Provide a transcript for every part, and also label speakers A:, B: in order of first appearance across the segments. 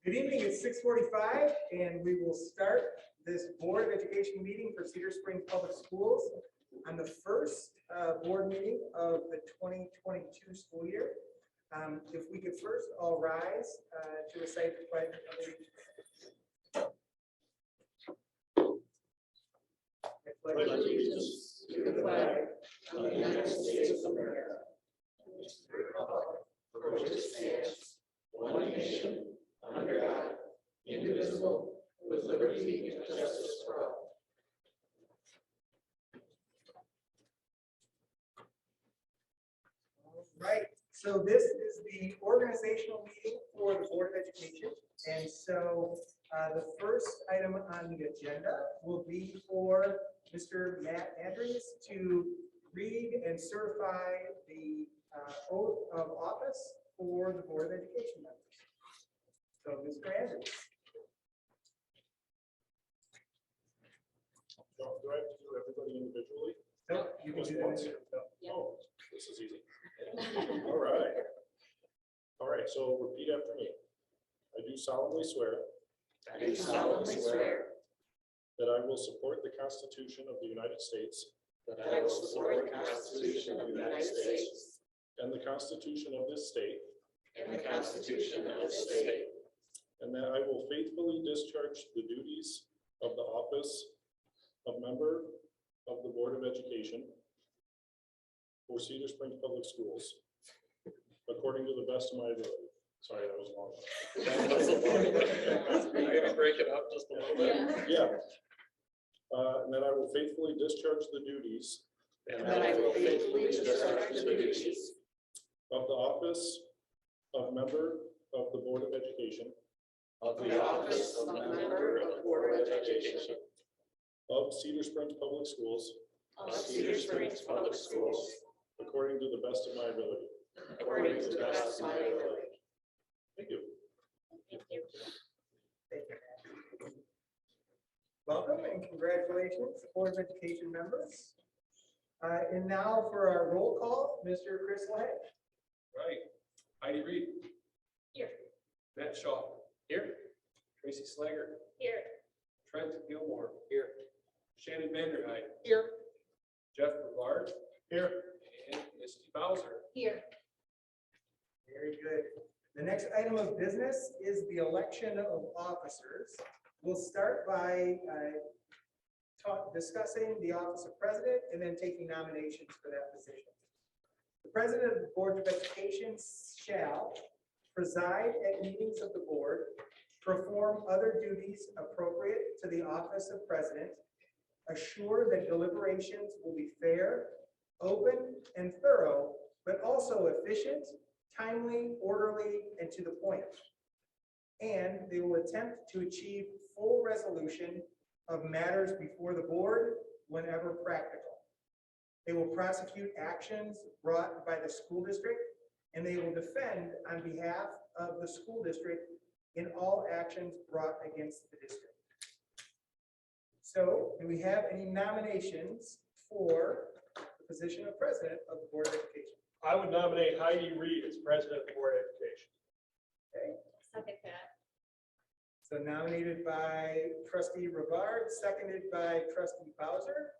A: Good evening, it's 6:45 and we will start this Board of Education meeting for Cedar Springs Public Schools on the first board meeting of the 2022 school year. If we could first all rise to recite the pledge of allegiance. I pledge allegiance to the flag of the United States of America, and to the republic for which it stands, one nation, under God, indivisible, with liberty and justice for all. Right, so this is the organizational meeting for the Board of Education. And so the first item on the agenda will be for Mr. Matt Andrews to read and certify the oath of office for the Board of Education members. So, Mr. Andrews.
B: Do I have to do everybody individually?
A: No, you can do that.
B: Oh, this is easy. All right. All right, so repeat after me. I do solemnly swear.
C: I do solemnly swear
B: that I will support the Constitution of the United States.
C: that I will support the Constitution of the United States
B: And the Constitution of this state.
C: and the Constitution of this state.
B: And that I will faithfully discharge the duties of the office of member of the Board of Education for Cedar Springs Public Schools, according to the best of my ability. Sorry, that was long.
D: You're gonna break it up just a little bit?
B: Yeah. And that I will faithfully discharge the duties
C: And that I will faithfully discharge the duties
B: of the office of member of the Board of Education
C: of the office of member of the Board of Education
B: of Cedar Springs Public Schools,
C: of Cedar Springs Public Schools,
B: according to the best of my ability.
C: according to the best of my ability.
B: Thank you.
A: Thank you. Welcome and congratulations, Board of Education members. And now for our roll call, Mr. Chris Lahey.
D: Right. Heidi Reed.
C: Here.
D: Matt Shaw. Here. Tracy Slager.
C: Here.
D: Trent Gilmore. Here. Shannon Vanderhyde.
C: Here.
D: Jeff Brevard.
B: Here.
D: And Misty Bowser.
C: Here.
A: Very good. The next item of business is the election of officers. We'll start by discussing the office of president and then taking nominations for that position. The president of the Board of Education shall preside at meetings of the board, perform other duties appropriate to the office of president, assure that deliberations will be fair, open, and thorough, but also efficient, timely, orderly, and to the point. And they will attempt to achieve full resolution of matters before the board whenever practical. They will prosecute actions brought by the school district, and they will defend on behalf of the school district in all actions brought against the district. So, do we have any nominations for the position of president of the Board of Education?
D: I would nominate Heidi Reed as president of the Board of Education.
A: Okay,
C: Second that.
A: so nominated by trustee Rivard, seconded by trustee Bowser.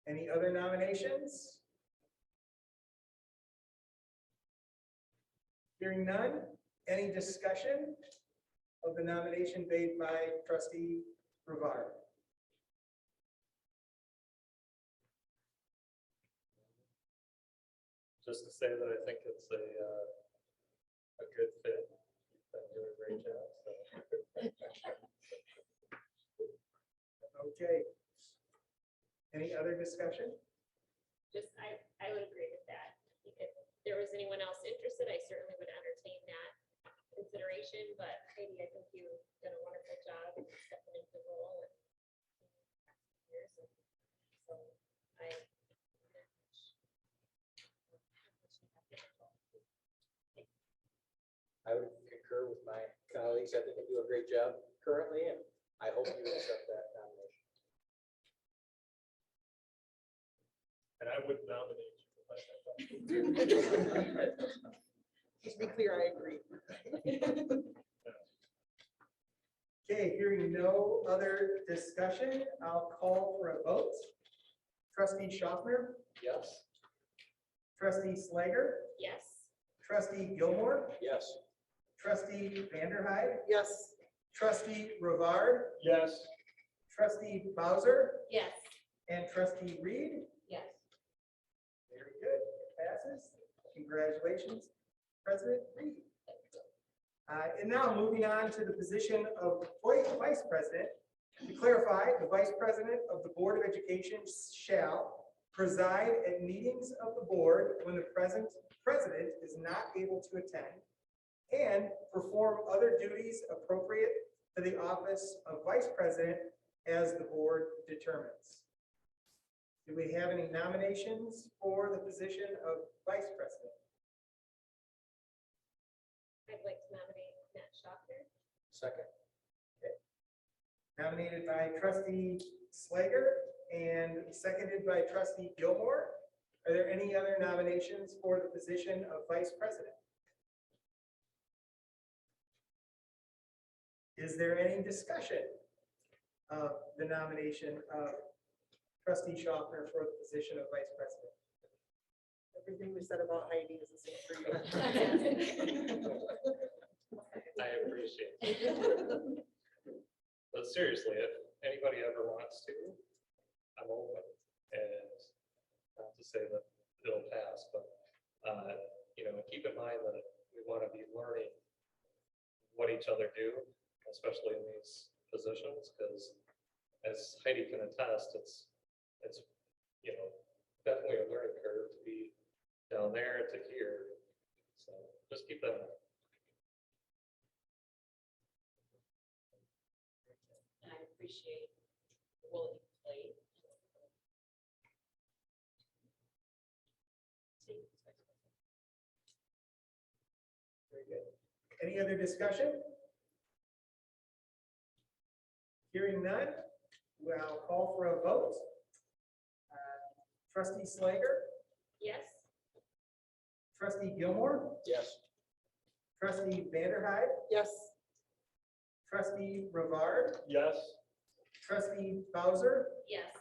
A: Any other nominations? Hearing none, any discussion of the nomination made by trustee Rivard?
D: Just to say that I think it's a good fit. You've been doing a great job.
A: Okay. Any other discussion?
E: Just, I would agree with that. If there was anyone else interested, I certainly would entertain that consideration, but Heidi, I think you've done a wonderful job stepping into the role. So I.
F: I would concur with my colleagues. I think they do a great job currently, and I hope you accept that nomination.
D: And I would nominate you.
G: Just to be clear, I agree.
A: Okay, hearing no other discussion, I'll call for a vote. Trustee Schaffner,
D: Yes.
A: trustee Slager,
E: Yes.
A: trustee Gilmore,
F: Yes.
A: trustee Vanderhyde,
C: Yes.
A: trustee Rivard,
B: Yes.
A: trustee Bowser,
E: Yes.
A: and trustee Reed.
E: Yes.
A: Very good, it passes. Congratulations, President Reed. And now moving on to the position of vice president. To clarify, the vice president of the Board of Education shall preside at meetings of the board when the president is not able to attend and perform other duties appropriate to the office of vice president as the board determines. Do we have any nominations for the position of vice president?
E: I'd like to nominate Matt Schaffner.
F: Second.
A: Nominated by trustee Slager and seconded by trustee Gilmore. Are there any other nominations for the position of vice president? Is there any discussion of the nomination of trustee Schaffner for the position of vice president?
C: Everything we said about Heidi is the same for you.
D: I appreciate it. But seriously, if anybody ever wants to, I'm open. And not to say that it'll pass, but, keep in mind that we want to be learning what each other do, especially in these positions, because as Heidi can attest, it's definitely a learning curve to be down there to here. So just keep that in mind.
G: And I appreciate the role that you played.
A: Very good. Any other discussion? Hearing none, we'll call for a vote. Trustee Slager,
E: Yes.
A: trustee Gilmore,
F: Yes.
A: trustee Vanderhyde,
C: Yes.
A: trustee Rivard,
B: Yes.
A: trustee Bowser,
E: Yes.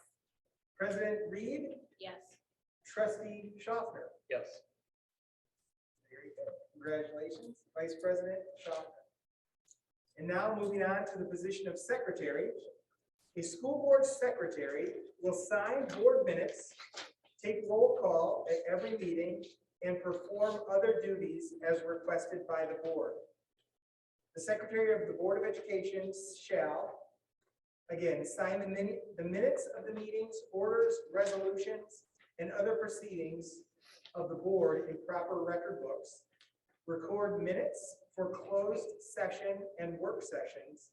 A: President Reed,
E: Yes.
A: trustee Schaffner.
D: Yes.
A: Very good. Congratulations, Vice President Schaffner. And now moving on to the position of secretary. A school board secretary will sign board minutes, take roll call at every meeting, and perform other duties as requested by the board. The secretary of the Board of Education shall, again, sign the minutes of the meetings, orders, resolutions, and other proceedings of the board in proper record books, record minutes for closed session and work sessions,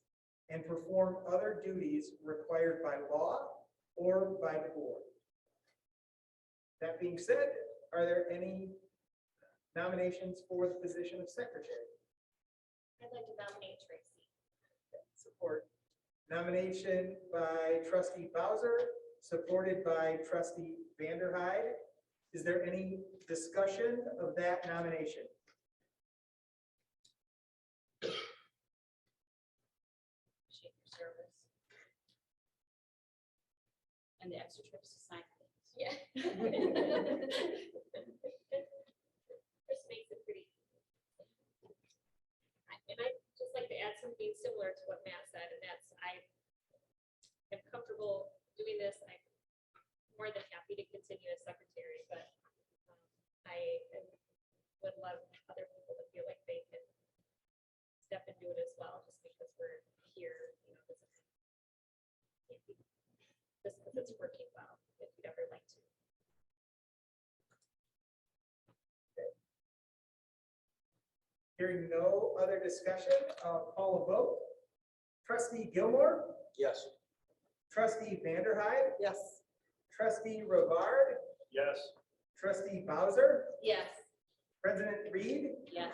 A: and perform other duties required by law or by the board. That being said, are there any nominations for the position of secretary?
E: I'd like to nominate Tracy.
A: Support. Nomination by trustee Bowser, supported by trustee Vanderhyde. Is there any discussion of that nomination?
G: Appreciate your service. And the extra trips to sign things.
E: Yeah. This makes it pretty. And I'd just like to add something similar to what Matt said, and that's I am comfortable doing this. I'm more than happy to continue as secretary, but would love other people to feel like they can step into it as well, just because we're here, this because it's working well, if you'd ever like to.
A: Hearing no other discussion, I'll call a vote. Trustee Gilmore,
F: Yes.
A: trustee Vanderhyde,
C: Yes.
A: trustee Rivard,
B: Yes.
A: trustee Bowser,
E: Yes.
A: President Reed,
G: Yes.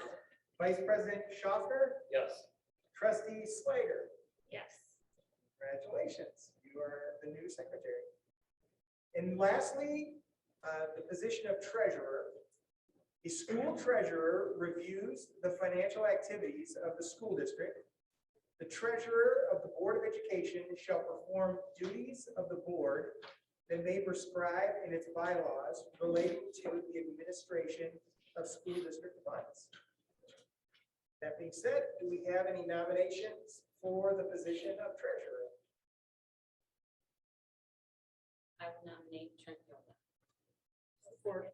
A: Vice President Schaffner,
D: Yes.
A: trustee Slager.
E: Yes.
A: Congratulations, you are the new secretary. And lastly, the position of treasurer. The school treasurer reviews the financial activities of the school district. The treasurer of the Board of Education shall perform duties of the board that may prescribe in its bylaws relating to the administration of school district funds. That being said, do we have any nominations for the position of treasurer?
G: I will nominate Trent Gilman.
C: Support.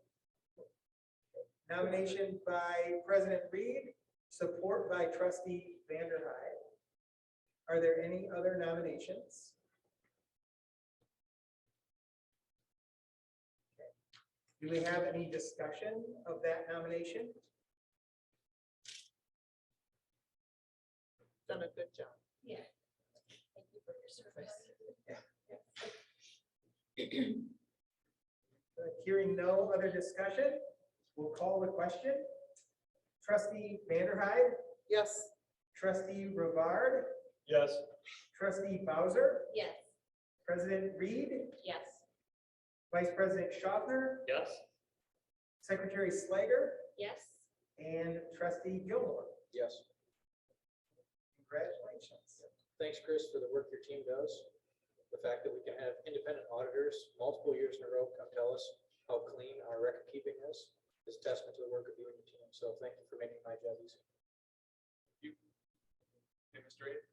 A: Nomination by President Reed, support by trustee Vanderhyde. Are there any other nominations? Do we have any discussion of that nomination?
C: Done a good job.
G: Yeah. Thank you for your service.
A: Hearing no other discussion, we'll call the question. Trustee Vanderhyde,
C: Yes.
A: trustee Rivard,
B: Yes.
A: trustee Bowser,
E: Yes.
A: President Reed,
G: Yes.
A: Vice President Schaffner,
D: Yes,
A: Secretary Slager,
E: Yes.
A: and trustee Gilmore.
F: Yes.
A: Congratulations.
F: Thanks, Chris, for the work your team does. The fact that we can have independent auditors multiple years in a row come tell us how clean our record keeping is a testament to the work of you and your team. So thank you for making my job easy.
D: hey, Mr. Reed.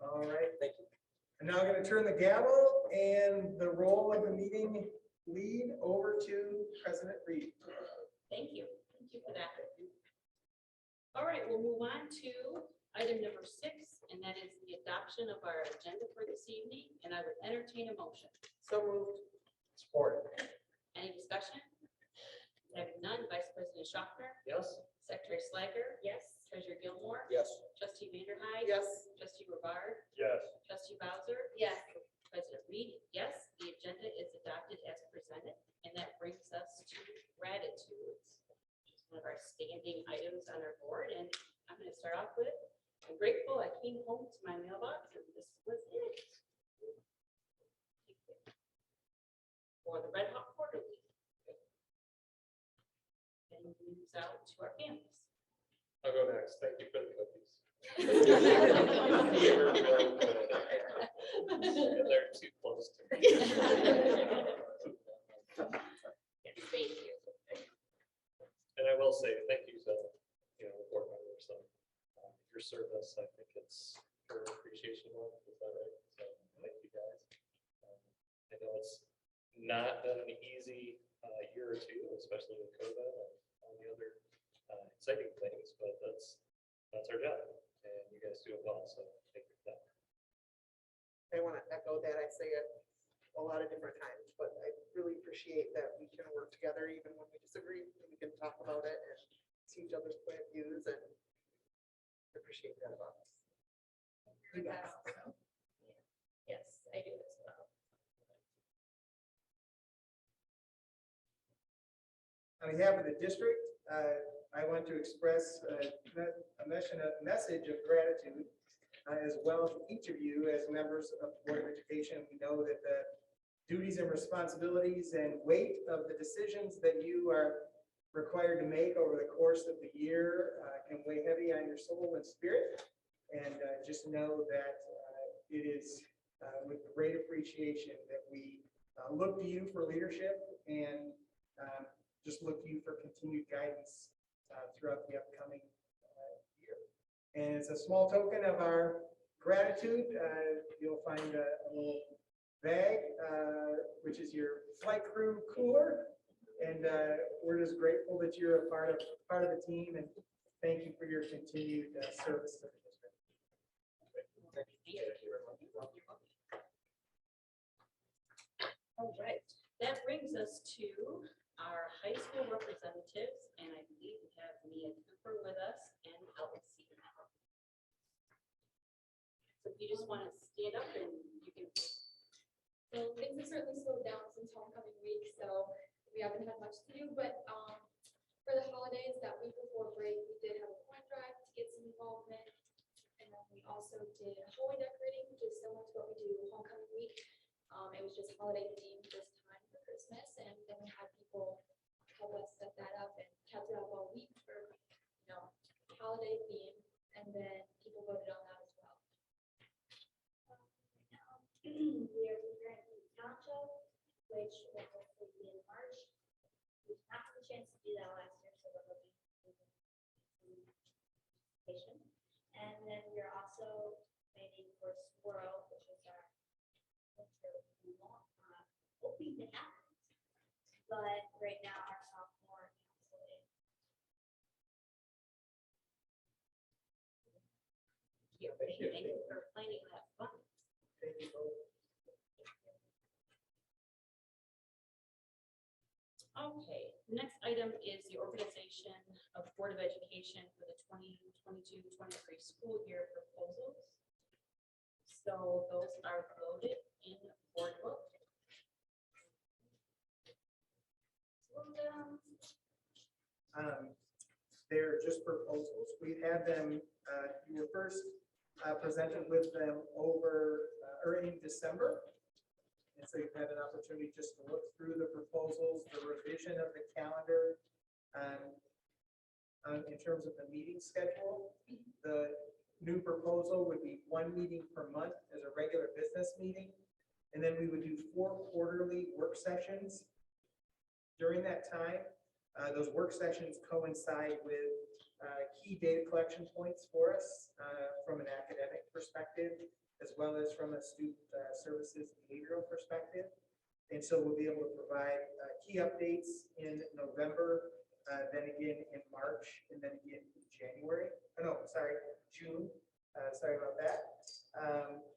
A: All right.
F: Thank you.
A: I'm now going to turn the gavel and the role of the meeting lead over to President Reed.
G: Thank you. Thank you for that. All right, we'll move on to item number 6, and that is the adoption of our agenda for this evening, and I would entertain a motion.
C: So moved.
A: Support.
G: Any discussion? Having none, Vice President Schaffner,
D: Yes,
G: Secretary Slager,
E: Yes.
G: Treasurer Gilmore,
F: Yes.
G: Trustee Vanderhyde.
C: Yes.
G: Trustee Rivard,
B: Yes.
G: Trustee Bowser.
E: Yes.
G: President Reed, yes, the agenda is adopted as presented, and that brings us to gratitudes, which is one of our standing items on our board, and I'm going to start off with, I'm grateful I came home to my mailbox and this was it. For the Red Hot Quarterly. And moves out to our families.
D: I'll go next. Thank you for the cookies. You were really good at it. And they're too close to me.
E: Yes, thank you.
D: And I will say, thank you to, the board members on your service. I think it's for appreciation month, is that right? So thank you guys. I know it's not been an easy year or two, especially with COVID and all the other exciting things, but that's our job. And you guys do it well, so thank you for that.
C: I want to echo that. I say it a lot of different times, but I really appreciate that we can work together even when we disagree. We can talk about it and see each other's point of views, and I appreciate that about us.
E: Yes, I do as well.
A: On behalf of the district, I want to express a message of gratitude as well to each of you as members of the Board of Education. We know that the duties and responsibilities and weight of the decisions that you are required to make over the course of the year can weigh heavy on your soul and spirit. And just know that it is with great appreciation that we look to you for leadership and just look to you for continued guidance throughout the upcoming year. And it's a small token of our gratitude. You'll find a little bag, which is your flight crew cooler. And we're just grateful that you're a part of the team, and thank you for your continued service to the district.
G: All right, that brings us to our high school representatives, and I believe we have Mia Cooper with us and Elsie. So if you just want to stand up and you can.
H: So things have certainly slowed down since homecoming week, so we haven't had much to do, but for the holidays, that week before break, we did have a coin drive to get some involvement. And then we also did hallway decorating, which is similar to what we do homecoming week. It was just holiday themed this time for Christmas, and then we had people help
E: We did not have a chance to do that last year, so we're hoping we can participation. And then we're also planning for Swirl, which is our winter pool, hoping to happen. But right now, our sophomore council is.
G: Yeah,
A: Thank you.
G: thank you for planning that fun.
A: Thank you both.
G: Okay, next item is the organization of Board of Education for the 2022-23 school year proposals. So those are loaded in the board book. Slow down.
A: They're just proposals. We had them, you were first presented with them or in December. And so you've had an opportunity just to look through the proposals, the revision of the calendar. In terms of the meeting schedule, the new proposal would be 1 meeting per month as a regular business meeting. And then we would do 4 quarterly work sessions. During that time, those work sessions coincide with key data collection points for us from an academic perspective, as well as from a student services behavioral perspective. And so we'll be able to provide key updates in November, then again in March, and then again in January. Oh, no, sorry, June. Sorry about that.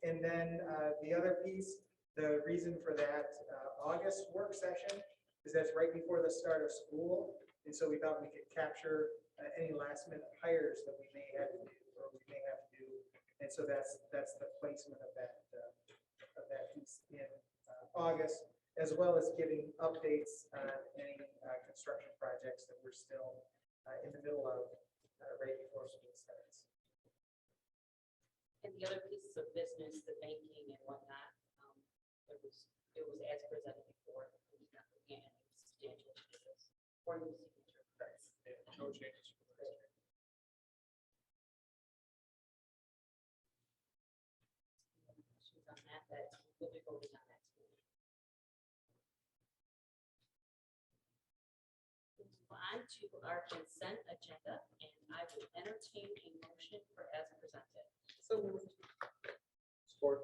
A: And then the other piece, the reason for that August work session is that's right before the start of school. And so we thought we could capture any last minute hires that we may have to do or we may have to do. And so that's the placement of that piece in August, as well as giving updates on any construction projects that we're still in the middle of right before school starts.
G: And the other pieces of business, the banking and whatnot, it was as presented before. It was not looking at any substantial changes or new signature.
B: No changes.
G: Questions on that, that we'll be voting on that too. Move on to our consent agenda, and I will entertain a motion for as presented.
C: So moved.
F: Support.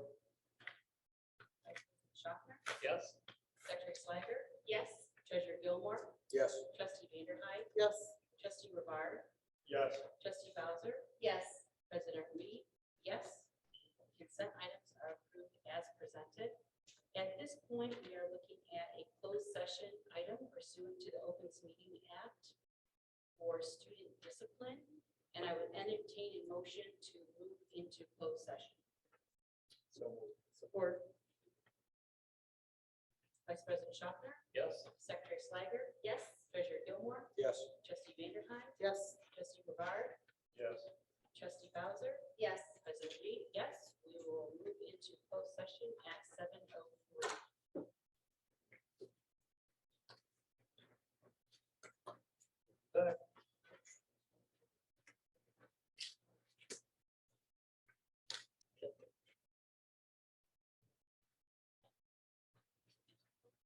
G: Schaffner,
D: Yes.
G: Secretary Slager,
E: Yes.
G: Treasurer Gilmore,
F: Yes.
G: Trustee Vanderhyde,
C: Yes.
G: Trustee Rivard,
B: Yes.
G: Trustee Bowser,
E: Yes.
G: President Reed, yes. Consent items are approved as presented. At this point, we are looking at a closed session item pursuant to the Opens Meeting Act for student discipline, and I would entertain a motion to move into closed session.
F: So moved.
C: Support.
G: Vice President Schaffner,
D: Yes.
G: Secretary Slager,
E: Yes.
G: Treasurer Gilmore,
F: Yes.
G: Trustee Vanderhyde,
C: Yes.
G: Trustee Rivard,
B: Yes.
G: Trustee Bowser,
E: Yes.
G: President Reed, yes. We will move into closed session at 7:03.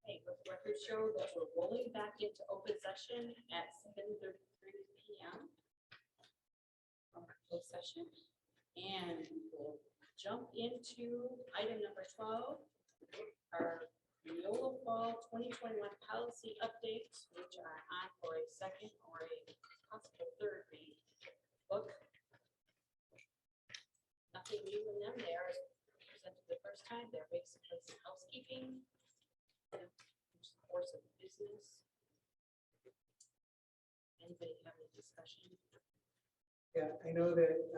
G: Okay, let the record show that we're rolling back into open session at 7:33 p.m. from our closed session. And we'll jump into item number 12, our Neola Fall 2021 policy updates, which are on for a second or a possible third read. Book. Nothing new in them. They are presented the first time. They're basically some housekeeping, course of business. Anybody have any discussion?
A: Yeah, I know that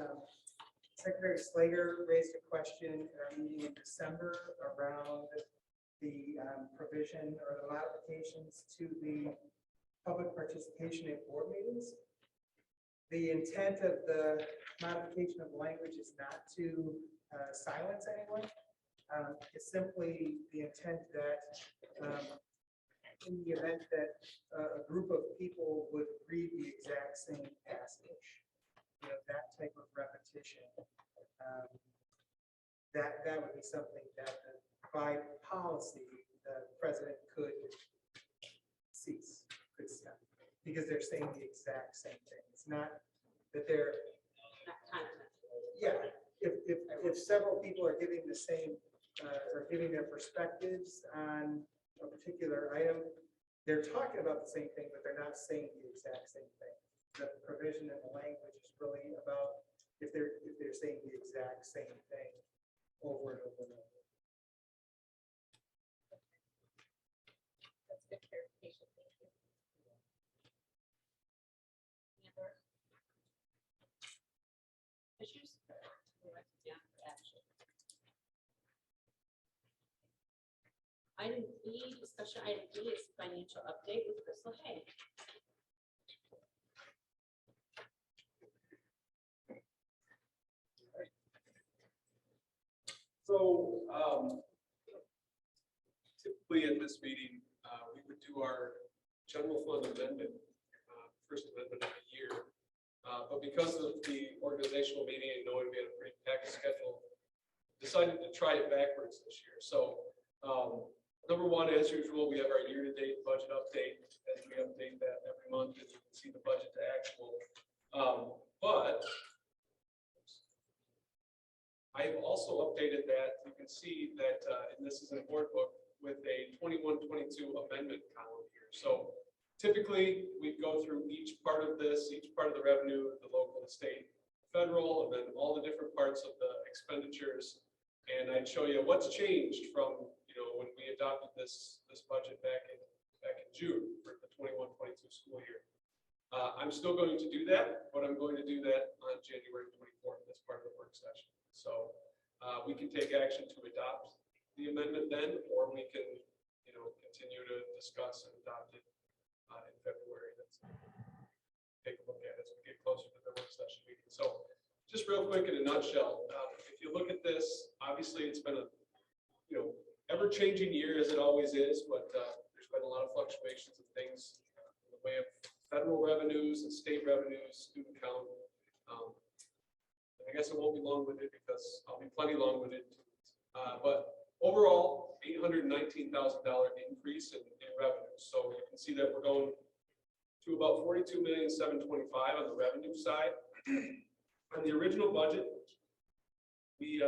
A: Secretary Slager raised a question in our meeting in December around the provision or the modifications to the public participation in board meetings. The intent of the modification of language is not to silence anyone. It's simply the intent that in the event that a group of people would read the exact same passage, you know, that type of repetition, that would be something that by policy, the president could cease because they're saying the exact same thing. It's not that they're,
G: Not content.
A: yeah, if several people are giving the same, or giving their perspectives on a particular item, they're talking about the same thing, but they're not saying the exact same thing. The provision in the language is really about if they're saying the exact same thing over and over and over.
E: That's good clarification. Thank you.
G: Any other issues? We'll write it down for action. Item E, discussion item E is financial update with Crystal Hay.
I: So typically at this meeting, we would do our general fund amendment, first amendment of the year. But because of the organizational meeting and knowing we had a pretty packed schedule, decided to try it backwards this year. So number one, as usual, we have our year-to-date budget update, and we update that every month, and you can see the budget to actual. But I have also updated that. You can see that, and this is in board book, with a 21-22 amendment column here. So typically, we go through each part of this, each part of the revenue, the local, the state, federal, and then all the different parts of the expenditures. And I'd show you what's changed from, when we adopted this budget back in June for the 21-22 school year. I'm still going to do that, but I'm going to do that on January 24th as part of the work session. So we can take action to adopt the amendment then, or we can, continue to discuss and adopt it in February. That's take a look at it as we get closer to the work session meeting. So just real quick in a nutshell, if you look at this, obviously it's been a, ever-changing year as it always is, but there's been a lot of fluctuations of things in the way of federal revenues and state revenues, student count. I guess it won't be long-winded because I'll be plenty long-winded. But overall, $819,000 increase in revenue. So you can see that we're going to about $42,725,000 on the revenue side. On the original budget, we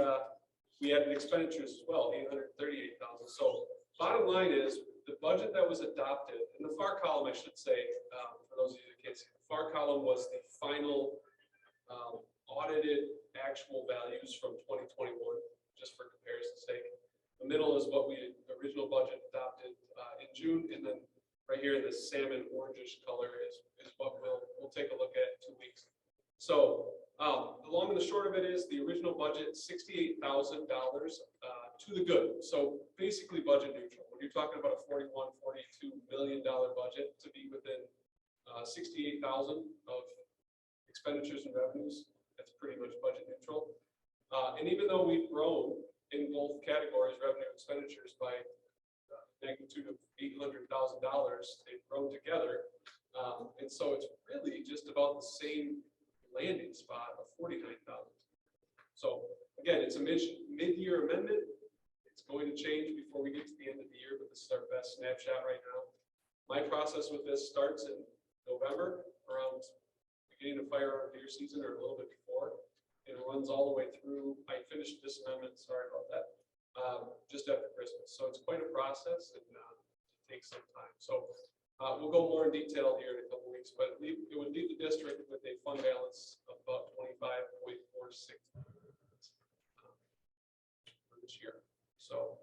I: added expenditures as well, $838,000. So bottom line is the budget that was adopted, in the far column, I should say, for those of you that can't see, the far column was the final audited actual values from 2021, just for comparison's sake. The middle is what we original budget adopted in June, and then right here in this salmon orangish color is what we'll take a look at in 2 weeks. So the long and the short of it is the original budget, $68,000 to the good. So basically budget neutral. When you're talking about a $41, $42 million budget, to be within 68,000 of expenditures and revenues, that's pretty much budget neutral. And even though we've grown in both categories, revenue and expenditures, by magnitude of $800,000, they've grown together. And so it's really just about the same landing spot of $49,000. So again, it's a mid-year amendment. It's going to change before we get to the end of the year, but this is our best snapshot right now. My process with this starts in November, around beginning of firearm deer season or a little bit before. It runs all the way through. I finished this amendment, sorry about that, just after Christmas. So it's quite a process and it takes some time. So we'll go more in detail here in a couple of weeks, but it would leave the district with a fund balance of about 25.46 for this year. So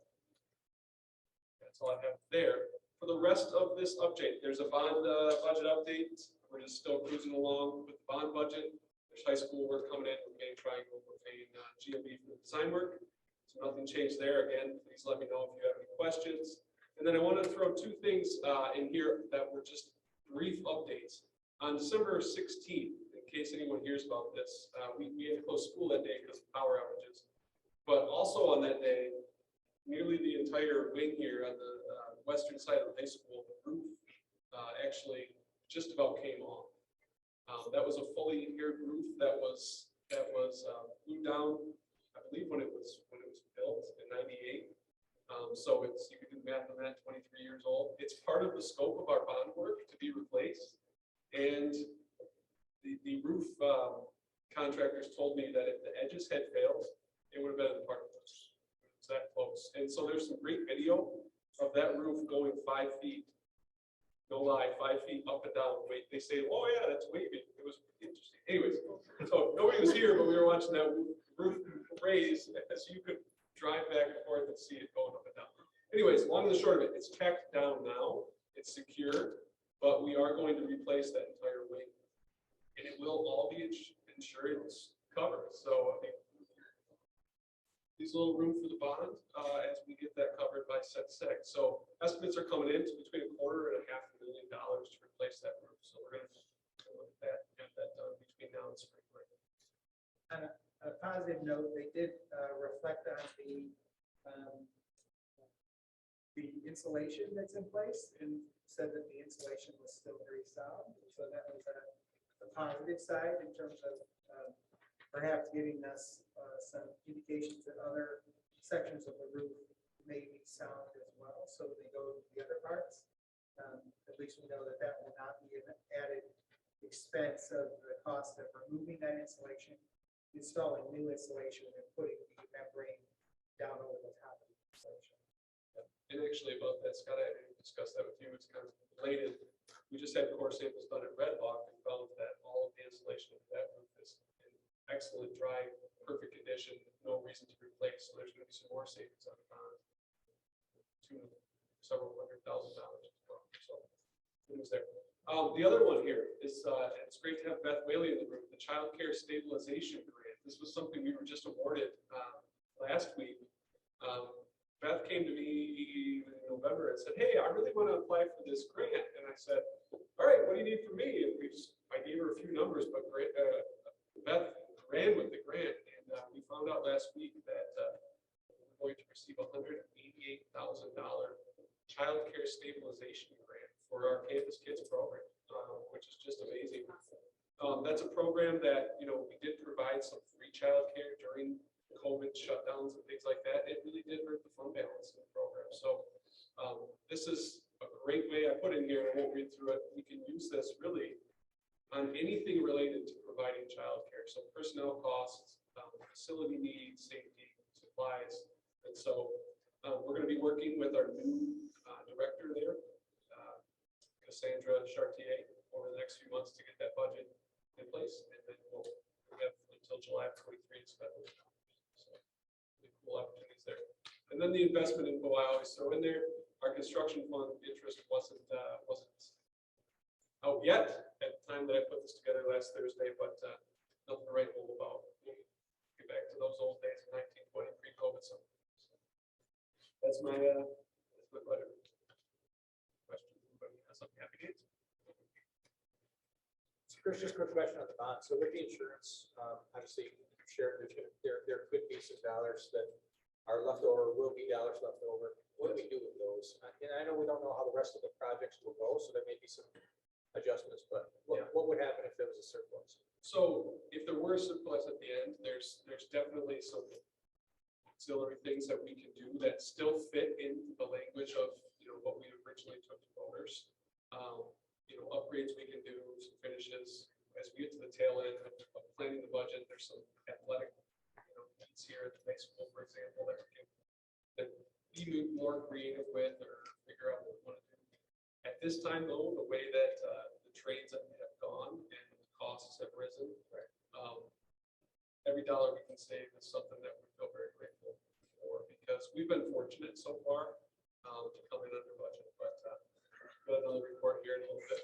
I: that's all I have there. For the rest of this update, there's a bond budget update. We're just still cruising along with the bond budget. There's high school work coming in. We're getting triangle. We're paying GMB for the design work. So nothing changed there. Again, please let me know if you have any questions. And then I wanted to throw two things in here that were just brief updates. On December 16th, in case anyone hears about this, we had to close school that day because of power outages. But also on that day, nearly the entire wing here on the western side of the high school, the roof actually just about came off. That was a fully adhered roof that was glued down, I believe, when it was built in '98. So you can do the math on that, 23 years old. It's part of the scope of our bond work to be replaced. contractors told me that if the edges had failed, it would have been in the parking lot. It's that close. And so there's some great video of that roof going 5 feet. No lie, 5 feet up and down. Wait, they say, oh yeah, that's waving. It was interesting. Anyways, so nobody was here, but we were watching that roof raise, so you could drive back and forth and see it going up and down. Anyways, long and the short of it, it's tacked down now. It's secure, but we are going to replace that entire wing, and it will all be insurance covered. So I think these little room for the bond as we get that covered by set six. So estimates are coming in to between $250,000 and $500,000 to replace that roof. So we're going to look at that, get that done between now and spring break.
A: On a positive note, they did reflect on the insulation that's in place and said that the insulation was still very sound. So that was a positive side in terms of perhaps giving us some indications that other sections of the roof may be sound as well. So they go to the other parts. At least we know that that will not be an added expense of the cost of removing that insulation, installing new insulation, and putting the membrane down over the top of the insulation.
I: And actually about that, Scott, I didn't discuss that with you. It's kind of related. We just had core samples done at Red Hawk and found that all of the insulation of that roof is in excellent, dry, perfect condition, no reason to replace. So there's going to be some more savings on the bond to several $100,000 as well. So it was there. The other one here is, it's great to have Beth Whaley in the room, the Child Care Stabilization Grant. This was something we were just awarded last week. Beth came to me in November and said, hey, I really want to apply for this grant. And I said, all right, what do you need from me? And I gave her a few numbers, but Beth ran with the grant. And we found out last week that we're going to receive $188,000 Child Care Stabilization Grant for our Campus Kids program, which is just amazing. That's a program that, we did provide some free childcare during COVID shutdowns and things like that. It really did hurt the fund balance in the program. So this is a great way. I put in here, I won't read through it. We can use this really on anything related to providing childcare. So personnel costs, facility needs, safety, supplies. And so we're going to be working with our new director there, Cassandra Chartier, over the next few months to get that budget in place, and then we'll have until July of 23 to spend those dollars. So really cool opportunities there. And then the investment info I always throw in there. Our construction fund interest wasn't out yet at the time that I put this together last Thursday, but nothing to write home about. We'll get back to those old days of 1920 pre-COVID. So that's my budget. Questions? Anybody has something happy to answer?
F: Chris, just a quick question on the bond. So with the insurance, obviously, Sharon, there could be some dollars that are left over, will be dollars left over. What do we do with those? And I know we don't know how the rest of the projects will go, so there may be some adjustments, but what would happen if there was a surplus?
I: So if there were a surplus at the end, there's definitely some auxiliary things that we can do that still fit into the language of what we originally took to voters. Upgrades we can do, some finishes as we get to the tail end of planning the budget. There's some athletic needs here at the high school, for example, that we can be more creative with or figure out what we want to do. At this time, though, the way that the trades have gone and the costs have risen, every dollar we can save is something that we feel very grateful for, because we've been fortunate so far to come in under budget. But got another report here in a little bit.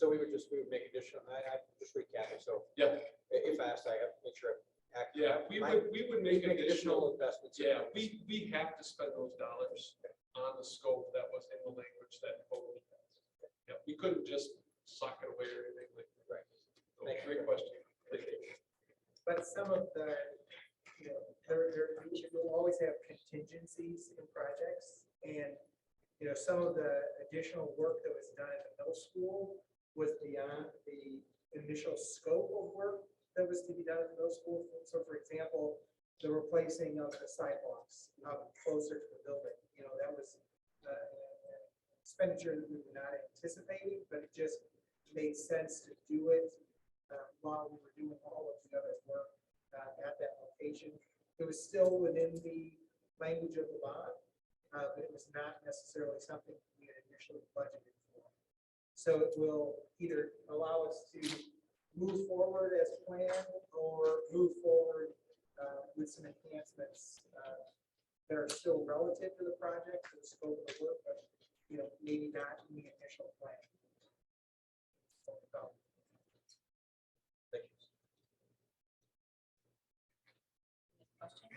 F: So we would make additional. I just recapping. So
I: yeah,
F: if asked, I have to make sure.
I: Yeah, we would make additional
F: investments.
I: Yeah, we have to spend those dollars on the scope that was in the language that voted. Yeah, we couldn't just sock it away or anything like that.
F: Right.
I: So, great question.
A: But some of the, we will always have contingencies in projects, and some of the additional work that was done at the middle school was beyond the initial scope of work that was to be done at the middle school. So, for example, the replacing of the sidewalks closer to the building, that was expenditure that we were not anticipating, but it just made sense to do it while we were doing all of the other work at that location. It was still within the language of the bond, but it was not necessarily something we had initially budgeted for. So it will either allow us to move forward as planned or move forward with some enhancements that are still relative to the project, to the scope of the work, but maybe not in the initial plan.
F: Thank you.
G: Any questions?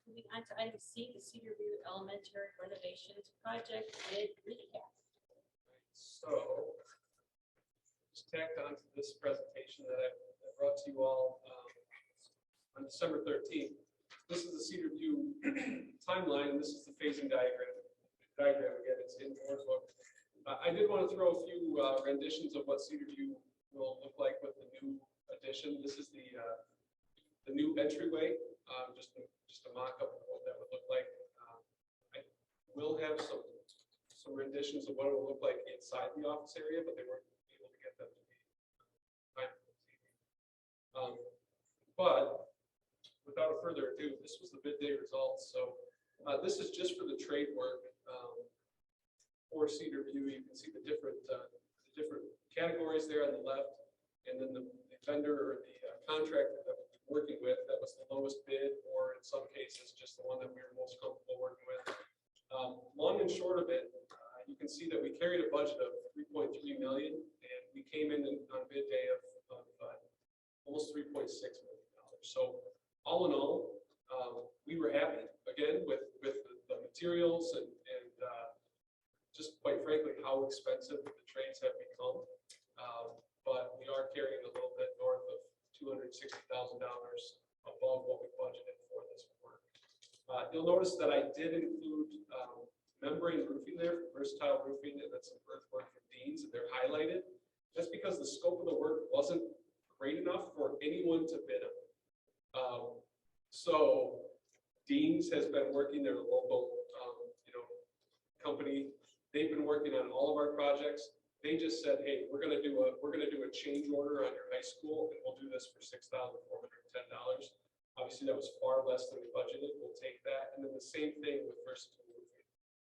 G: Moving on to item C, the Cedarview Elementary Renovations Project bid recap.
I: So, just tacked on to this presentation that I brought to you all on December 13th. This is the Cedarview timeline, and this is the phasing diagram. Again, it's in your book. I did want to throw a few renditions of what Cedarview will look like with the new addition. This is the new entryway, just a mock-up of what that would look like. I will have some renditions of what it will look like inside the office area, but they weren't able to get them to be fine. But without further ado, this was the bid day results. So this is just for the trade work for Cedarview. You can see the different categories there on the left, and then the vendor or the contractor that we're working with, that was the lowest bid, or in some cases just the one that we were most comfortable working with. Long and short of it, you can see that we carried a budget of $3.3 million, and we came in on bid day of almost $3.6 million. So all in all, we were happy again with the materials and just quite frankly how expensive the trades have become. But we are carrying a little bit north of $260,000 above what we budgeted for this work. You'll notice that I did include membrane roofing there, versatile roofing, and that's some earthwork from Dean's, and they're highlighted. That's because the scope of the work wasn't great enough for anyone to bid on. So Dean's has been working, their local company. They've been working on all of our projects. They just said, hey, we're gonna do a change order on your high school, and we'll do this for $6,410. Obviously, that was far less than we budgeted. We'll take that. And then the same thing with versatile roofing.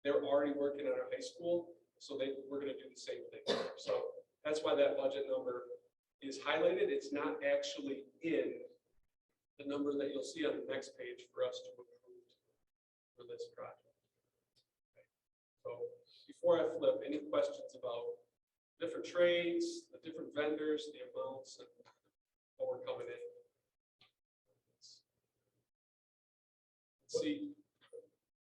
I: They're already working on our high school, so we're gonna do the same thing. So that's why that budget number is highlighted. It's not actually in the number that you'll see on the next page for us to approve for this project. Okay. So before I flip, any questions about different trades, the different vendors, the amounts, and what we're coming in? Let's see.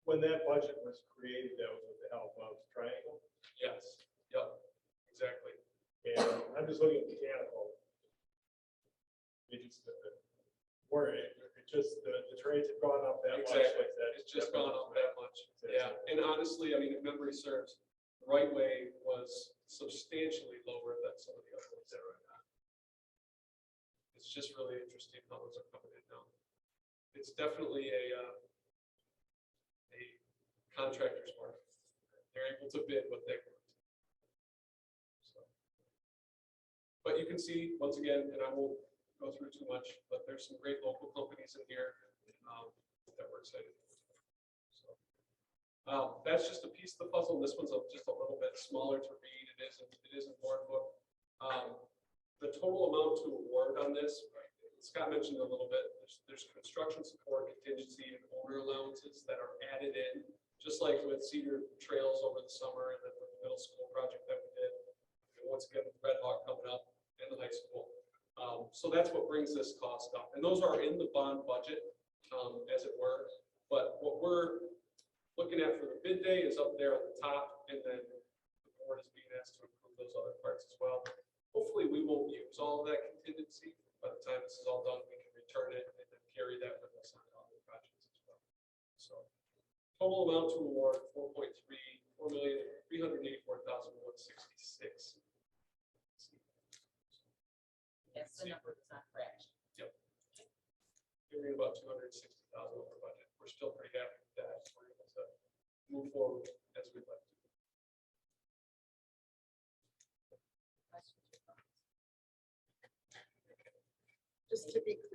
J: When that budget was created, that was with the help of Triangle.
I: Yes. Yep. Exactly.
J: And I'm just looking at mechanical. It just, the trades have gone up that much.
I: Exactly.
J: Like that.
I: It's just gone up that much. Yeah. And honestly, I mean, if memory serves, the right way was substantially lower than some of the other ones that are right now. It's just really interesting how those are coming in now. It's definitely a contractor's market. They're able to bid what they want. So. But you can see, once again, and I won't go through too much, but there's some great local companies in here that we're excited about. So, that's just a piece of the puzzle. This one's just a little bit smaller to read. It isn't board book. The total amount to award on this, right, Scott mentioned a little bit, there's construction support, contingency, and owner allowances that are added in, just like with Cedar Trails over the summer, and then with the middle school project that we did. And once again, with Red Hawk coming up in the high school. So that's what brings this cost up. And those are in the bond budget, as it were. But what we're looking at for the bid day is up there at the top, and then the board is being asked to approve those other parts as well. Hopefully we won't use all of that contingency. By the time this is all done, we can return it and then carry that with us on other projects as well. So total amount to award $4,384,166.
G: Yes, the number is not correct.
I: Yep. We're about 260,000 over budget. We're still pretty happy with that. We're able to move forward as we'd like to.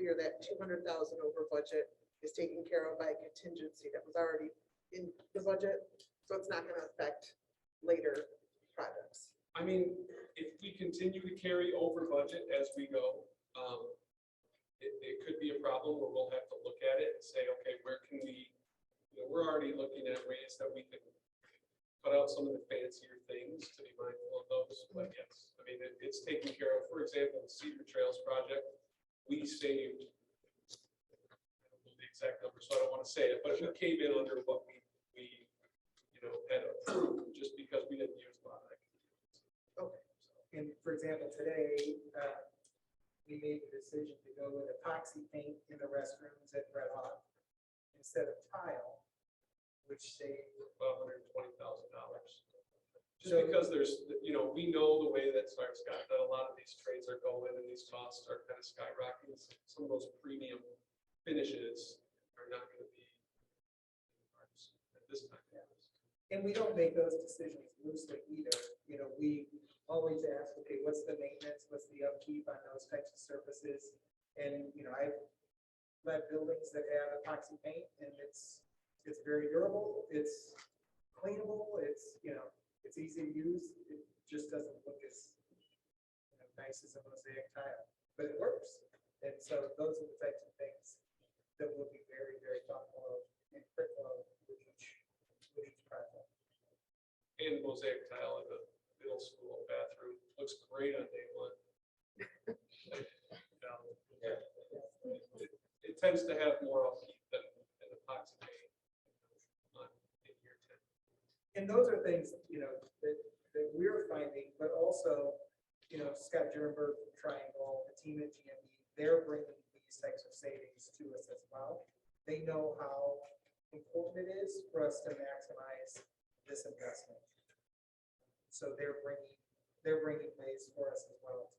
C: year, that 200,000 over budget is taken care of by a contingency that was already in the budget, so it's not gonna affect later projects.
I: I mean, if we continue to carry over budget as we go, it could be a problem where we'll have to look at it and say, okay, where can we, we're already looking at ways that we can cut out some of the fancier things to be mindful of those, but yes, I mean, it's taken care of. For example, the Cedar Trails project, we saved, I don't know the exact number, so I don't want to say it, but it came in under what we had approved just because we didn't use a lot of it.
A: Okay. And for example, today, we made the decision to go with epoxy paint in the restrooms at Red Hawk instead of tile, which saved
I: About $120,000. Just
A: So-
I: because there's, we know the way that Scott, that a lot of these trades are going and these costs are kind of skyrocketing. Some of those premium finishes are not going to be at this time.
A: And we don't make those decisions loosely either. We always ask, okay, what's the maintenance, what's the upkeep on those types of surfaces? And, I've led buildings that have epoxy paint and it's very durable, it's cleanable, it's easy to use. It just doesn't look as nice as a mosaic tile, but it works. And so those are the types of things that we'll be very, very thoughtful of and critical of with each project.
I: And mosaic tile in the middle school bathroom looks great on day one. It tends to have more upkeep than an epoxy paint in year 10.
A: And those are things, that we're finding, but also, Scott Jernberg from Triangle, the team at GME, they're bringing these types of savings to us as well. They know how important it is for us to maximize this investment. So they're bringing ways for us as well to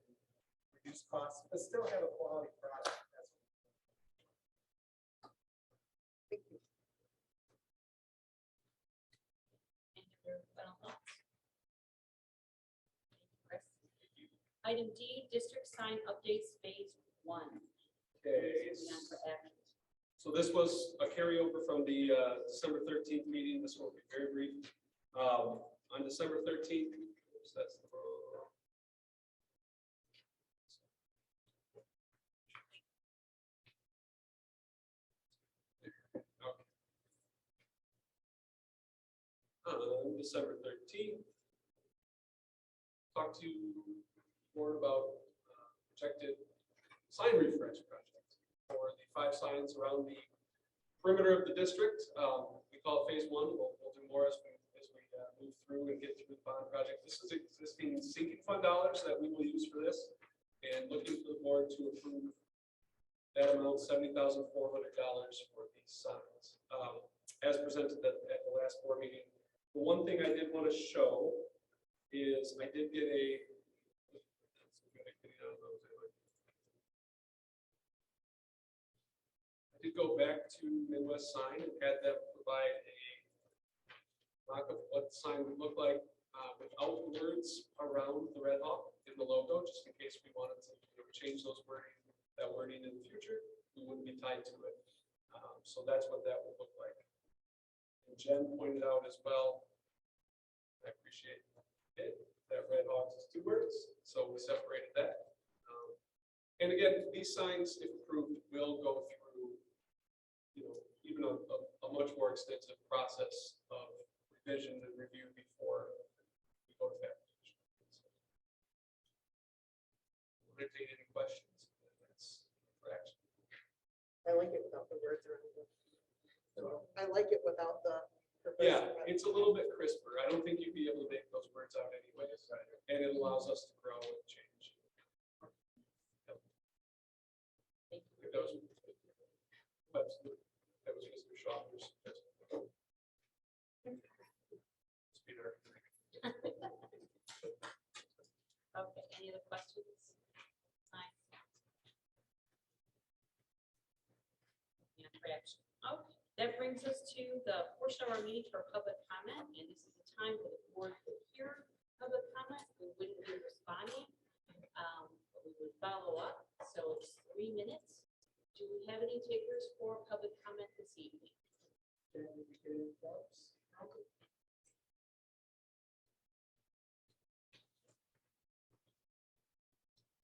A: reduce costs, but still have a quality product.
C: Thank you.
G: Any other final thoughts? Thank you, Chris. Item D, district sign updates phase 1.
I: Okay.
G: Moving on for action.
I: So this was a carryover from the December 13th meeting. This will be very brief. On December 13th, oops, that's the wrong. On December 13th, talked to board about projected sign refresh project for the 5 signs around the perimeter of the district. We call it phase 1. We'll do more as we move through and get through the bond project. This is existing sinking fund dollars that we will use for this, and looking for the board to approve that amount, $70,400 for these signs. As presented at the last board meeting. The one thing I did want to show is I did get a. I did go back to Midwest Sign and had them provide a mock of what the sign would look like without the words around the Red Hawk in the logo, just in case we wanted to change that wording in the future. We wouldn't be tied to it. So that's what that would look like. And Jen pointed out as well, I appreciate it, that Red Hawks is 2 words, so we separated that. And again, these signs, if approved, will go through, even a much more extensive process of revision and review before we go to fabrication. Entertain any questions? That's for action.
C: I like it without the words around it. I like it without the.
I: Yeah, it's a little bit crisper. I don't think you'd be able to make those words out anyways, and it allows us to grow and change.
G: Thank you.
I: That was Mr. Schauber's suggestion. Speeder.
G: Okay, any other questions? Signs? And for action. Okay, that brings us to the portion of our meeting for public comment, and this is the time for the board to hear public comment. We wouldn't be responding, but we would follow up. So it's 3 minutes Do we have any takers for public comment this evening?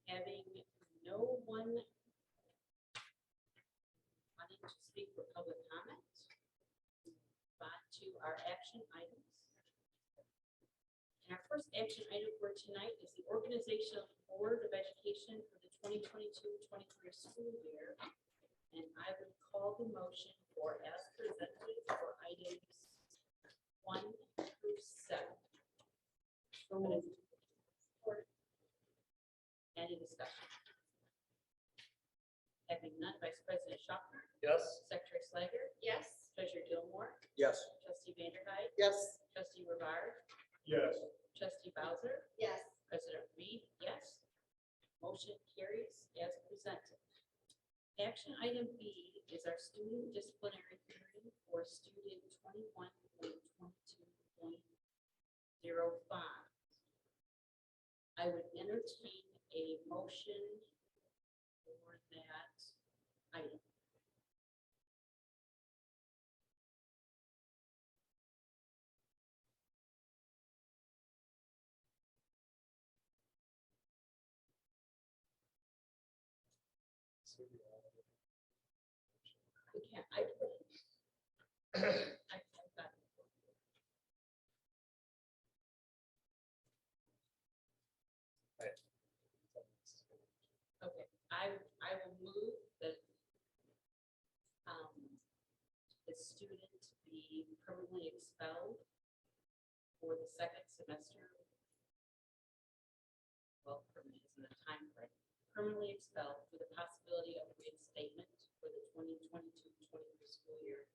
G: Having no one wanting to speak for public comment, on to our action items. And our first action item for tonight is the organization of the Board of Education for the 2022-23 school year. And I would call the motion for as presented for items 1 through 7. Any discussion? Having none, Vice President Schopner,
D: Yes.
G: Secretary Slager,
E: Yes.
G: Treasurer Gilmore,
F: Yes.
G: Trustee Vanderhyde,
C: Yes.
G: Trustee Rivard,
J: Yes.
G: Trustee Bowser,
E: Yes.
G: President Reed, yes. Motion carries as presented. Action item B is our student disciplinary hearing for student 21.22.05. I would entertain a motion for that item. I can't, I got okay, I will move that the student be permanently expelled for the second semester. Well, permanent isn't a time frame. Permanently expelled with the possibility of reinstatement for the 2022-23 school year.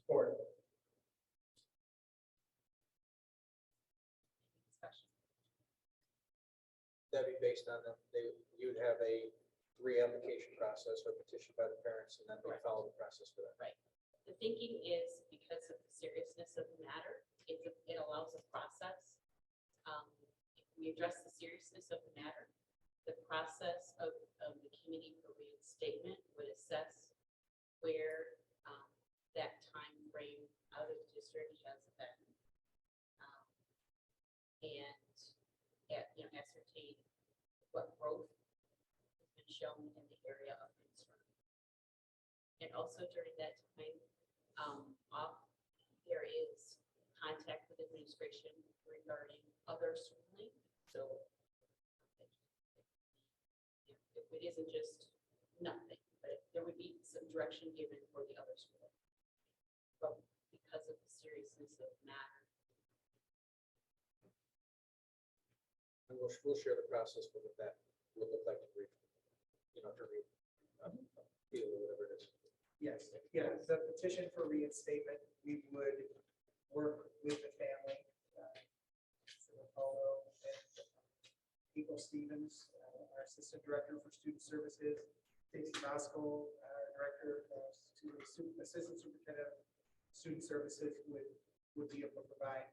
J: Support.
G: Discussion.
F: That'd be based on them, you'd have a reapplication process or petition by the parents, and then we follow the process for that.
G: The thinking is because of the seriousness of the matter, it allows a process. If we address the seriousness of the matter, the process of the committee for reinstatement would assess where that time frame out of the district has been. And ascertain what growth has been shown in the area of concern. And also during that time, there is contact with administration regarding other schooling. So if it isn't just nothing, but there would be some direction given for the other school. But because of the seriousness of the matter.
F: And we'll share the process for what that would look like to read, appeal or whatever it is.
A: Yes, yeah, the petition for reinstatement, we would work with the family. Paulo and Eagle Stevens, our assistant director for student services, Stacy Bosco, our director, assistant superintendent of student services would be able to provide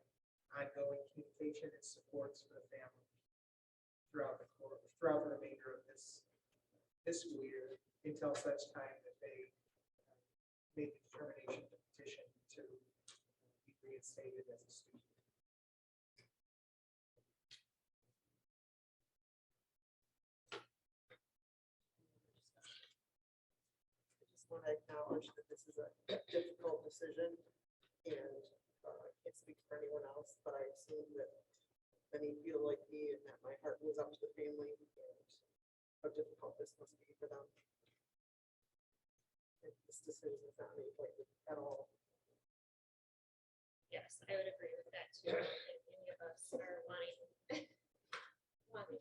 A: ongoing communication and supports for the family throughout the remainder of this school year until such time that they make the determination to petition to be reinstated as a student.
C: I just want to acknowledge that this is a difficult decision, and I can't speak for anyone else, but I assume that many feel like me and that my heart goes up to the family and how difficult this must be for them. And this decision is not made lightly at all.
E: Yes, I would agree with that too. I don't think any of us are wanting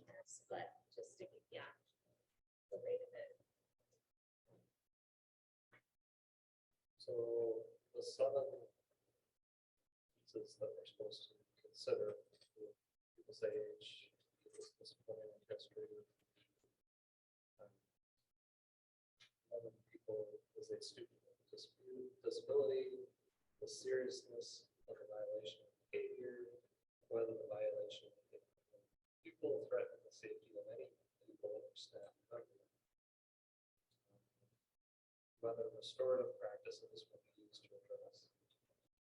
E: this, but just to keep, the rate of it.
D: So the 7 pieces that we're supposed to consider, people's age, people's disciplinary history. 11 people is a student. disability, the seriousness of the violation of behavior, whether the violation of people threaten the safety of any people or staff member, whether restorative practices will be used to address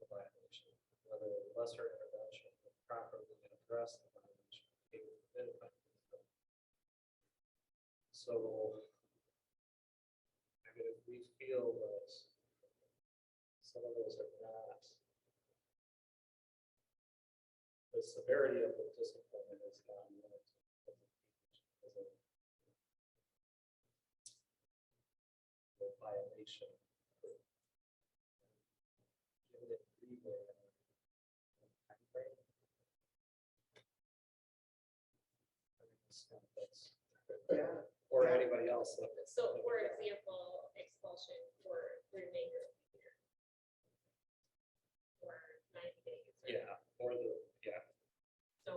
D: the violation, whether lesser intervention will properly address the violation within the violation. So, I mean, if we feel that some of those are not, the severity of the discipline is not limited as a violation. Give it breather and time frame. I think that's-
A: Yeah.
D: Or
A: Yeah.
D: anybody else.
E: So for example, expulsion for the remainder of the year. Or 90 days. or-
D: Yeah, or
G: So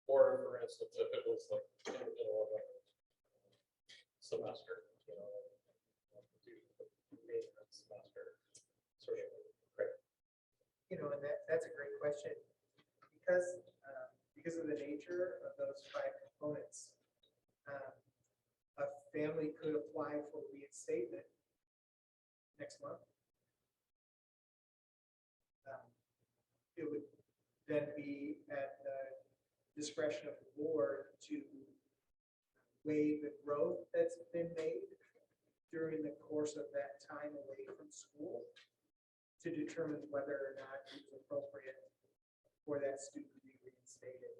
D: or for instance, if it was like in the middle of a semester, you know, do the remainder of the semester, sort of, right?
A: You know, and that's a great question. Because of the nature of those 5 components, a family could apply for reinstatement next month. It would then be at the discretion of the board to weigh the growth that's been made during the course of that time away from school to determine whether or not it's appropriate for that student to be reinstated.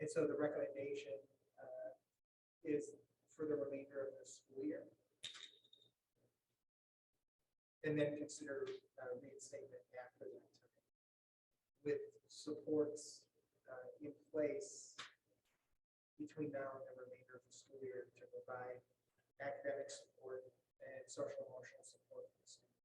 A: And so the recommendation is for the remainder of the school year. And then consider reinstatement after that time, with supports in place between now and the remainder of the school year to provide academic support and social emotional support for the student.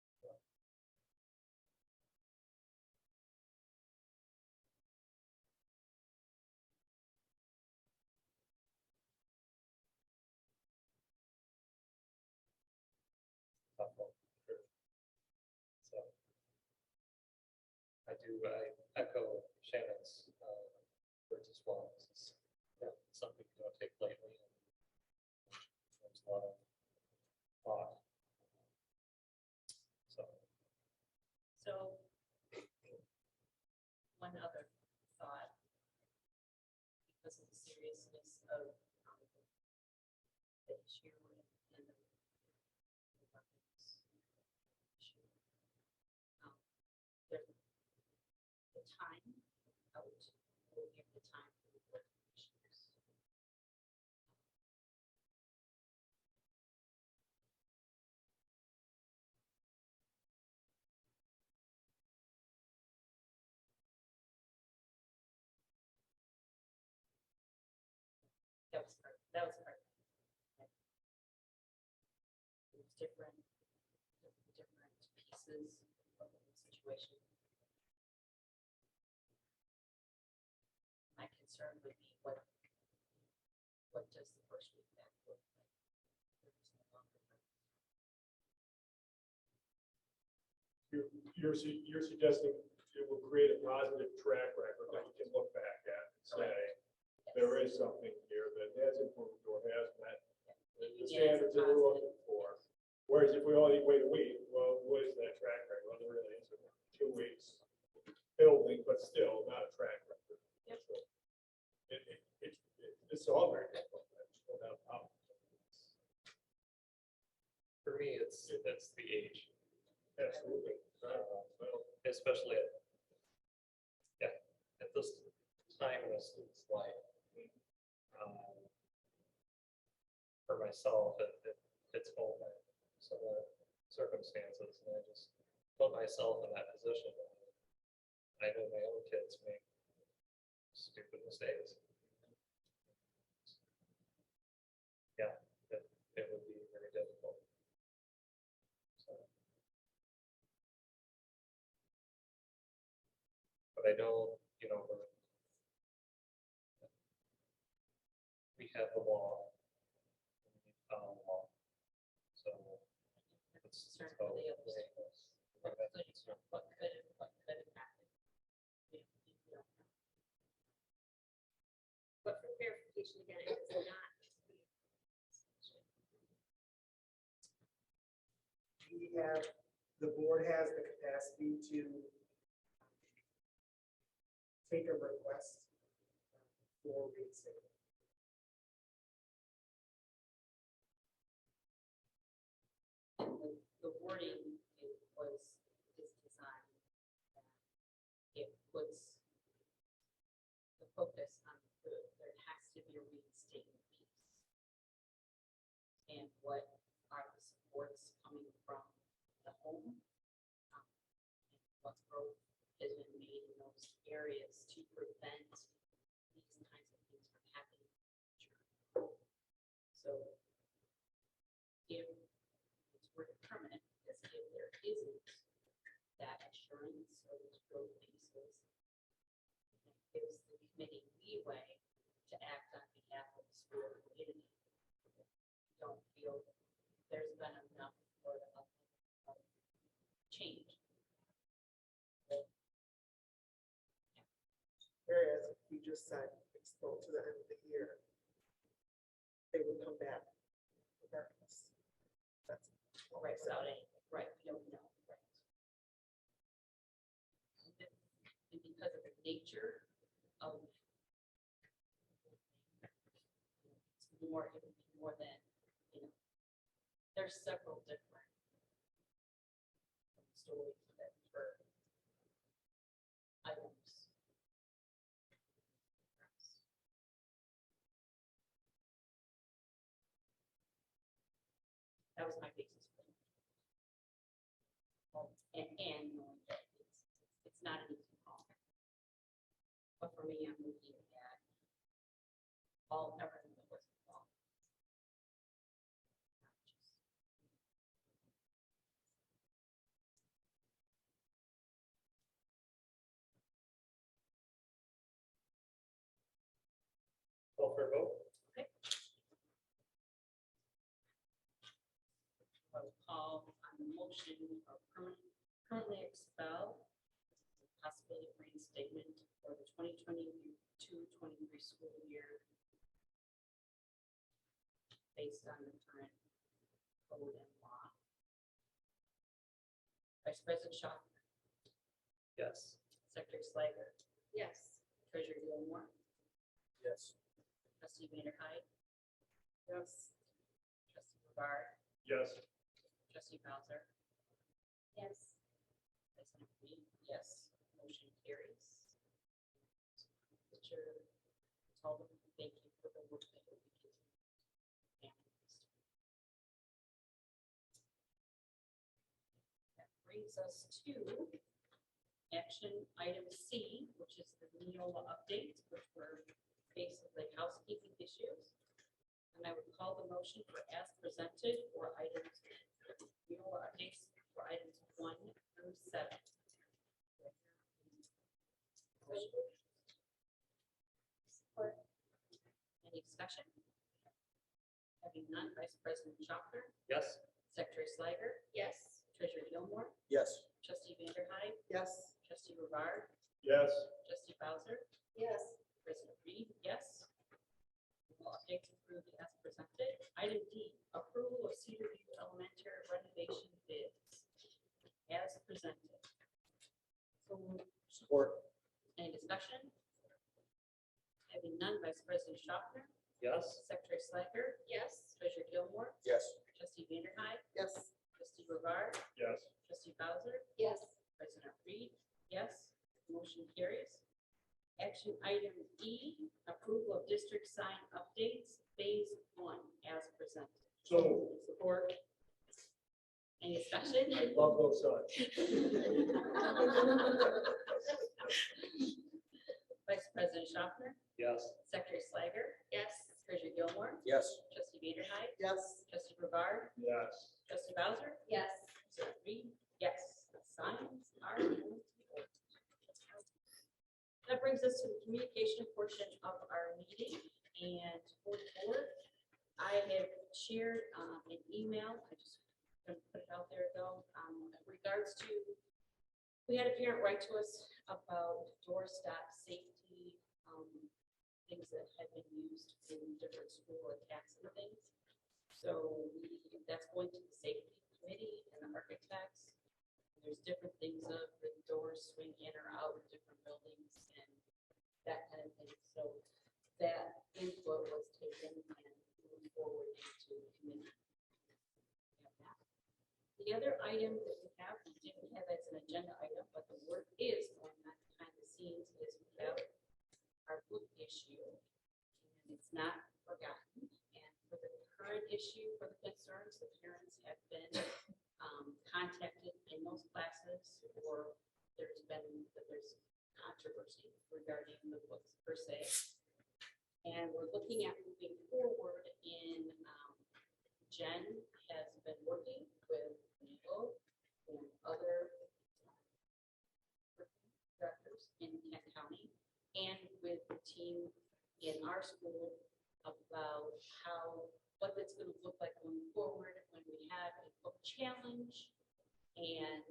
D: Tough one, sure. So I echo Shannon's words as well. It's something you don't take lightly. There's a lot of thought.
G: So one other thought, because of the seriousness of the issue and the weapons issue, the time out will give the time for the board commissioners. That was part. There's different pieces of the situation. My concern would be what does the first week back look like? There's no longer
J: You're suggesting it will create a positive track record that we can look back at and say, there is something here that has improved or has met the standards that we're looking for. Whereas if we only wait a week, well, what is that track record? Well, there really is 2 weeks building, but still not a track record.
G: Yep.
J: So it's all very difficult. Without a problem.
D: For me, it's the age.
J: Absolutely.
D: Especially at this time in a student's life. For myself, it's all some of the circumstances, and I just put myself in that position. I know my own kids make stupid mistakes. Yeah, it would be very difficult. So. But I know, we have the law. We follow the law. So
G: concern for the others. What could have happened. We don't know.
E: But for clarification, again, it is not.
A: The board has the capacity to take a request for Reit Statement.
G: The wording is designed. It puts the focus on there has to be a reinstatement piece. And what are the supports coming from the home? And what growth has been made in those areas to prevent these kinds of things from happening in the future. So if it's word permanent, as if there isn't that assurance or those growth pieces, it gives the committee leeway to act on behalf of the school community. Don't feel there's been enough for the change.
C: Whereas if we just said it's still to the end of the year, they would come back regardless. That's all
G: Right, without anything, right, we don't know, right. And because of the nature of it's more, it would be more than, there's several different stories that for items. That was my basis for it. And knowing that it's not an easy call. But for me, I'm looking at everything that was involved.
D: Call for a vote?
G: I will call on the motion of currently expel, possibility of reinstatement for the 2022-23 school year based on the current code and law. Vice President Shaw,
D: Yes.
G: Secretary Slager,
E: Yes.
G: Treasurer Gilmore,
F: Yes.
G: Trustee Vanderhyde,
C: Yes.
G: Trustee Brevard,
J: Yes.
G: Trustee Bowser,
E: Yes.
G: President Reed, yes, motion carries. Teacher, tell them thank you for the work that you do. That brings us to action item C, which is the Neola update, which were basically housekeeping issues. And I would call the motion for as presented for items, Neola updates for items 1 through 7.
E: Support.
G: Any discussion? Having none, Vice President Schopner,
D: Yes.
G: Secretary Slager,
E: Yes.
G: Treasurer Gilmore,
F: Yes.
G: Trustee Vanderhyde,
C: Yes.
G: Trustee Brevard,
J: Yes.
G: Trustee Bowser,
E: Yes.
G: President Reed, yes. All updates approved as presented. Item D, approval of Cedarview Elementary renovation bids as presented. So moved.
F: Support.
G: Any discussion? Having none, Vice President Schopner,
D: Yes.
G: Secretary Slager,
E: Yes.
G: Treasurer Gilmore,
F: Yes.
G: Trustee Vanderhyde,
C: Yes.
G: Trustee Brevard,
J: Yes.
G: Trustee Bowser,
E: Yes.
G: President Reed, yes. Motion carries. Action item E, approval of district sign updates, phase 1 as presented.
J: So
G: Support. Any discussion?
J: I love those signs.
G: Vice President Schaffner,
D: Yes.
G: Secretary Slager,
E: Yes.
G: Treasurer Gilmore,
F: Yes.
G: Trustee Vanderhyde,
C: Yes.
G: Trustee Brevard,
J: Yes.
G: Trustee Bowser,
E: Yes.
G: President Reed, yes. Signs are moved to the order. That brings us to the communication portion of our meeting, and for the board, I have shared an email. I just gonna put it out there though, in regards to, we had a parent write to us about doorstop safety, things that had been used in different school attacks and things. So that's going to the safety committee and the architects. There's different things of the doors swing in or out of different buildings and that kind of thing. So that input was taken and moved forward into committee. The other item that we didn't have as an agenda item, but the work is going on behind the scenes, is we have our book issue, and it's not forgotten. And for the current issue, for the concerns, the parents have been contacted in those classes, or there's controversy regarding the books per se. And we're looking at moving forward in, Jen has been working with legal and other directors in Kent County and with the team in our school about what that's going to look like going forward when we have a book challenge. And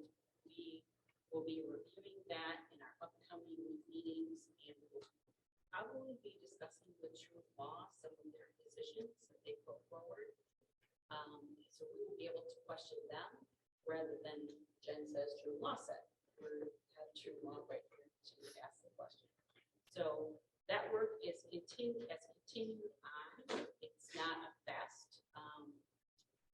G: we will be reviewing that in our upcoming meetings, and we'll probably be discussing the true law, some of their positions that they put forward. So we will be able to question them rather than Jen says true law said. We have true law right here to ask the question. So that work has continued on. It's not a fast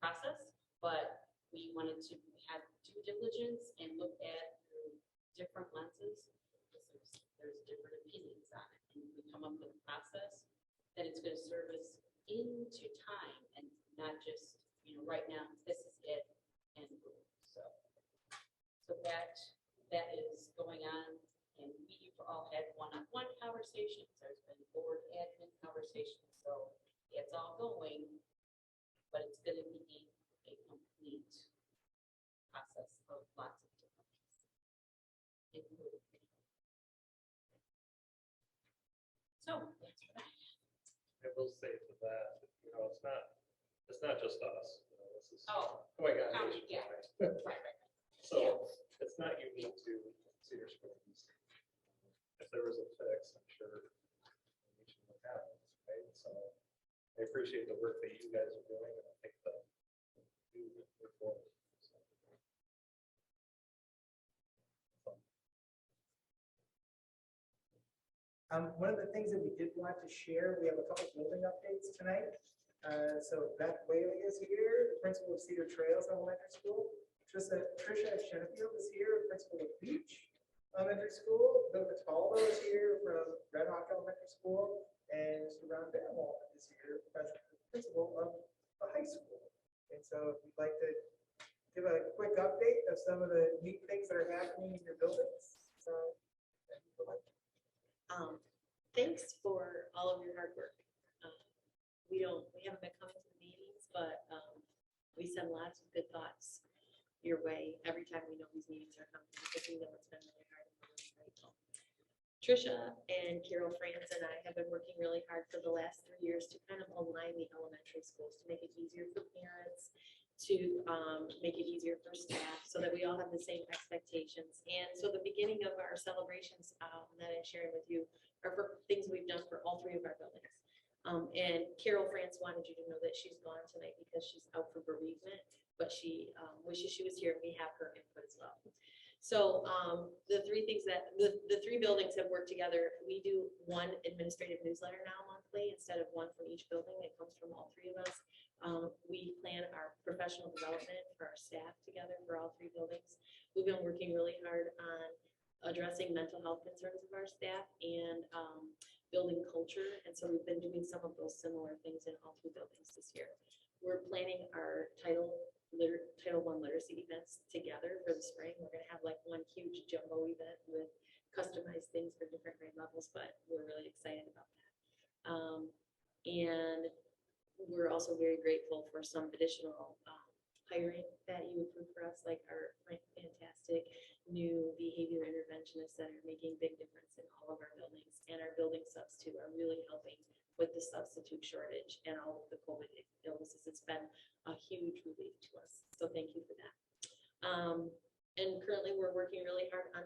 G: process, but we wanted to have due diligence and look at through different lenses, because there's different opinions on it. And we come up with a process that it's going to serve us into time and not just, right now, this is it and boom. So that is going on, and we've all had one-on-one conversations. There's been board admin conversations, so it's all going, but it's going to be a complete process of lots of different things. So that's what I have.
D: I will say to that, it's not just us. This is.
G: Oh,
D: my God.
G: county, yeah. Right.
D: So it's not unique to Cedar Springs. If there was a fix, I'm sure we should look at it, right? So I appreciate the work that you guys are doing, and I think that you move forward.
A: One of the things that we did want to share, we have a couple building updates tonight. So Beth Whaley is here, the principal of Cedar Trails Elementary School. Trisha Shenfield is here, principal of Beach Elementary School. Bill Cataldo is here from Red Hawk Elementary School. And Mr. Ron Bamwell is here, principal of the high school. And so if you'd like to give a quick update of some of the neat things that are happening in your buildings. So,
K: thanks for all of your hard work. We haven't been coming to the meetings, but we send lots of good thoughts your way every time we know these meetings are coming, because we know it's been really hard and we're really grateful. Trisha and Carol France and I have been working really hard for the last 3 years to kind of align the elementary schools to make it easier for parents, to make it easier for staff, so that we all have the same expectations. And so the beginning of our celebrations that I'm sharing with you are for things we've done for all 3 of our buildings. And Carol France wanted you to know that she's gone tonight because she's out for bereavement, but she wishes she was here, and we have her input as well. So the 3 things that the 3 buildings have worked together. We do one administrative newsletter now monthly instead of one from each building. It comes from all 3 of us. We plan our professional development for our staff together for all 3 buildings. We've been working really hard on addressing mental health concerns of our staff and building culture. And so we've been doing some of those similar things in all 3 buildings this year. We're planning our Title I literacy events together for the spring. We're going to have like one huge jumbo event with customized things for different grade levels, but we're really excited about that. And we're also very grateful for some additional hiring that you approved for us, like our fantastic new behavior interventionists that are making big difference in all of our buildings. And our building subs too are really helping with the substitute shortage and all of the COVID illnesses. It's been a huge relief to us. So thank you for that. And currently we're working really hard on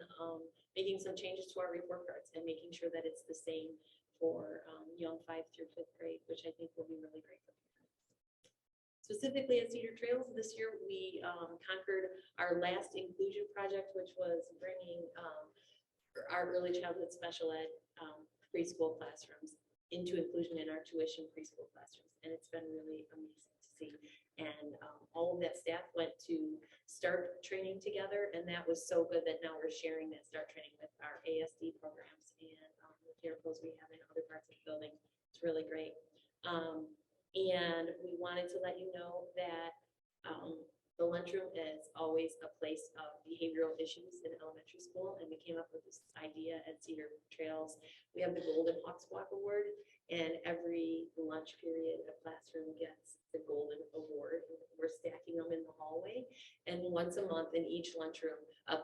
K: making some changes to our report cards and making sure that it's the same for young 5th through 5th grade, which I think will be really great for parents. Specifically at Cedar Trails this year, we conquered our last inclusion project, which was bringing our early childhood special ed preschool classrooms into inclusion in our tuition preschool classrooms. And it's been really amazing to see. And all of that staff went to START training together, and that was so good that now we're sharing that START training with our ASD programs and the care pros we have in other parts of the building. It's really great. And we wanted to let you know that the lunchroom is always a place of behavioral issues in elementary school, and we came up with this idea at Cedar Trails. We have the Golden Hawks Walk Award, and every lunch period, a classroom gets the Golden Award. We're stacking them in the hallway, and once a month in each lunchroom, a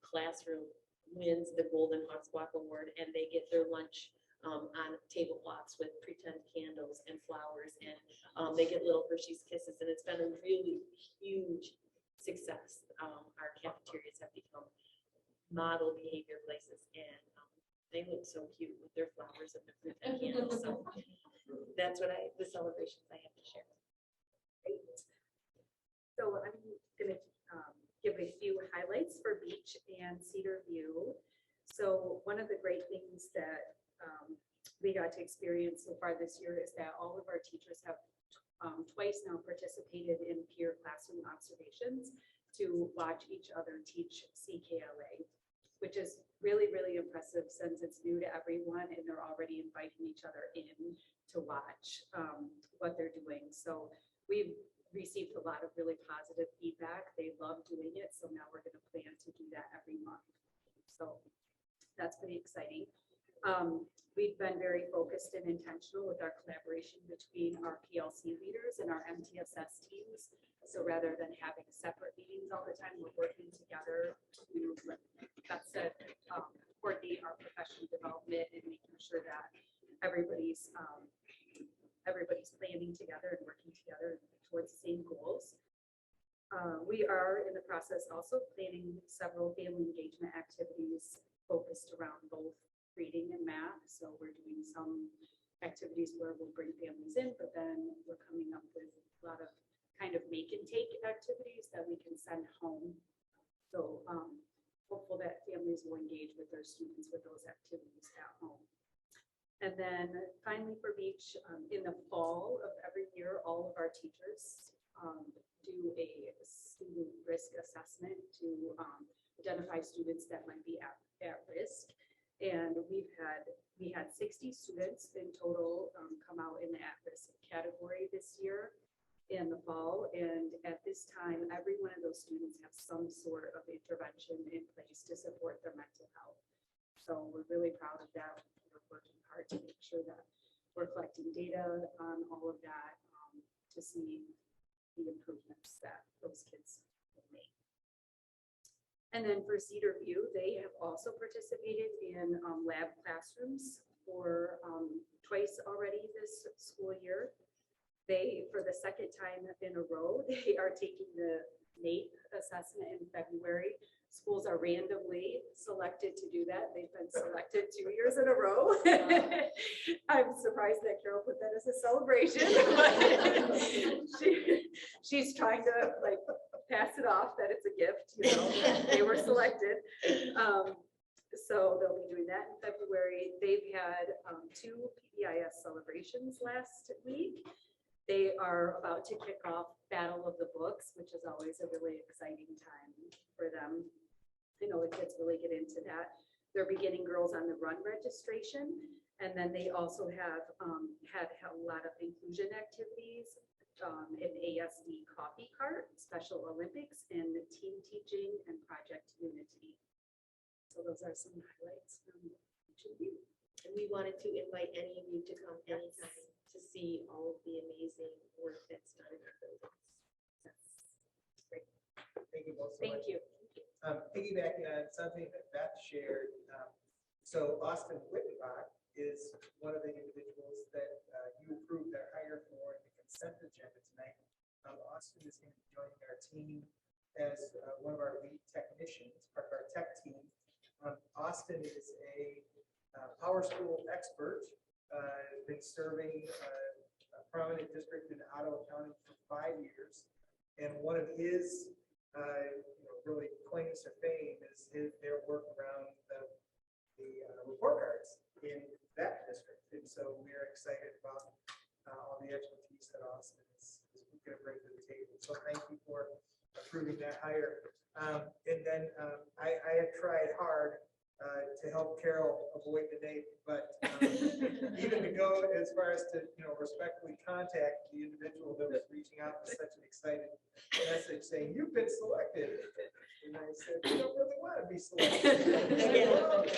K: classroom wins the Golden Hawks Walk Award, and they get their lunch on tablecloths with pretend candles and flowers, and they get little Hershey's Kisses, and it's been a really huge success. Our cafeterias have become model behavior places, and they look so cute with their flowers and their pretend candles. So that's what the celebrations I have to share.
L: So I'm going to give a few highlights for Beach and Cedarview. So one of the great things that we got to experience so far this year is that all of our teachers have twice now participated in peer classroom observations to watch each other teach CKLA, which is really, really impressive since it's new to everyone and they're already inviting each other in to watch what they're doing. So we've received a lot of really positive feedback. They love doing it. So now we're going to plan to do that every month. So that's pretty exciting. We've been very focused and intentional with our collaboration between our PLC leaders and our MTSS teams. So rather than having separate meetings all the time, we're working together to, like Beth said, coordinate our professional development and making sure that everybody's planning together and working together towards the same goals. We are in the process also planning several family engagement activities focused around both reading and math. So we're doing some activities where we'll bring families in, but then we're coming up with a lot of kind of make and take activities that we can send home. So hopeful that families will engage with their students with those activities at home. And then finally for Beach, in the fall of every year, all of our teachers do a student risk assessment to identify students that might be at risk. And we had 60 students in total come out in the at-risk category this year in the fall. And at this time, every one of those students have some sort of intervention in place to support their mental health. So we're really proud of that. We're working hard to make sure that we're collecting data on all of that to see the improvements that those kids have made. And then for Cedarview, they have also participated in lab classrooms for twice already this school year. They, for the second time in a row, they are taking the NAEP assessment in February. Schools are randomly selected to do that. They've been selected 2 years in a row. I'm surprised that Carol put that as a celebration. She's trying to like pass it off that it's a gift, you know, they were selected. So they'll be doing that in February. They've had 2 PBIS celebrations last week. They are about to kick off Battle of the Books, which is always a really exciting time for them. I know the kids really get into that. They're beginning Girls on the Run registration. And then they also have had a lot of inclusion activities, an ASD coffee cart, Special Olympics, and team teaching and Project Unity. So those are some highlights from each of you.
K: And we wanted to invite any of you to come anytime to see all of the amazing work that's done in our buildings. That's great.
A: Thank you both so
L: Thank
A: much.
L: you.
A: Piggybacking on something that Beth shared, so Austin Wittenbach is one of the individuals that you approved their hire for in the consent agenda tonight. Austin is going to be joining our team as one of our lead technicians, part of our tech team. Austin is a power school expert, been serving a prominent district in Ottawa County for 5 years. And one of his really claims to fame is their work around the report cards in that district. And so we're excited about all the expertise that Austin is going to bring to the table. So thank you for approving that hire. And then I have tried hard to help Carol avoid the name, but even to go as far as to respectfully contact the individual that was reaching out with such an excited message saying you've been selected, and I said we don't really want to be selected.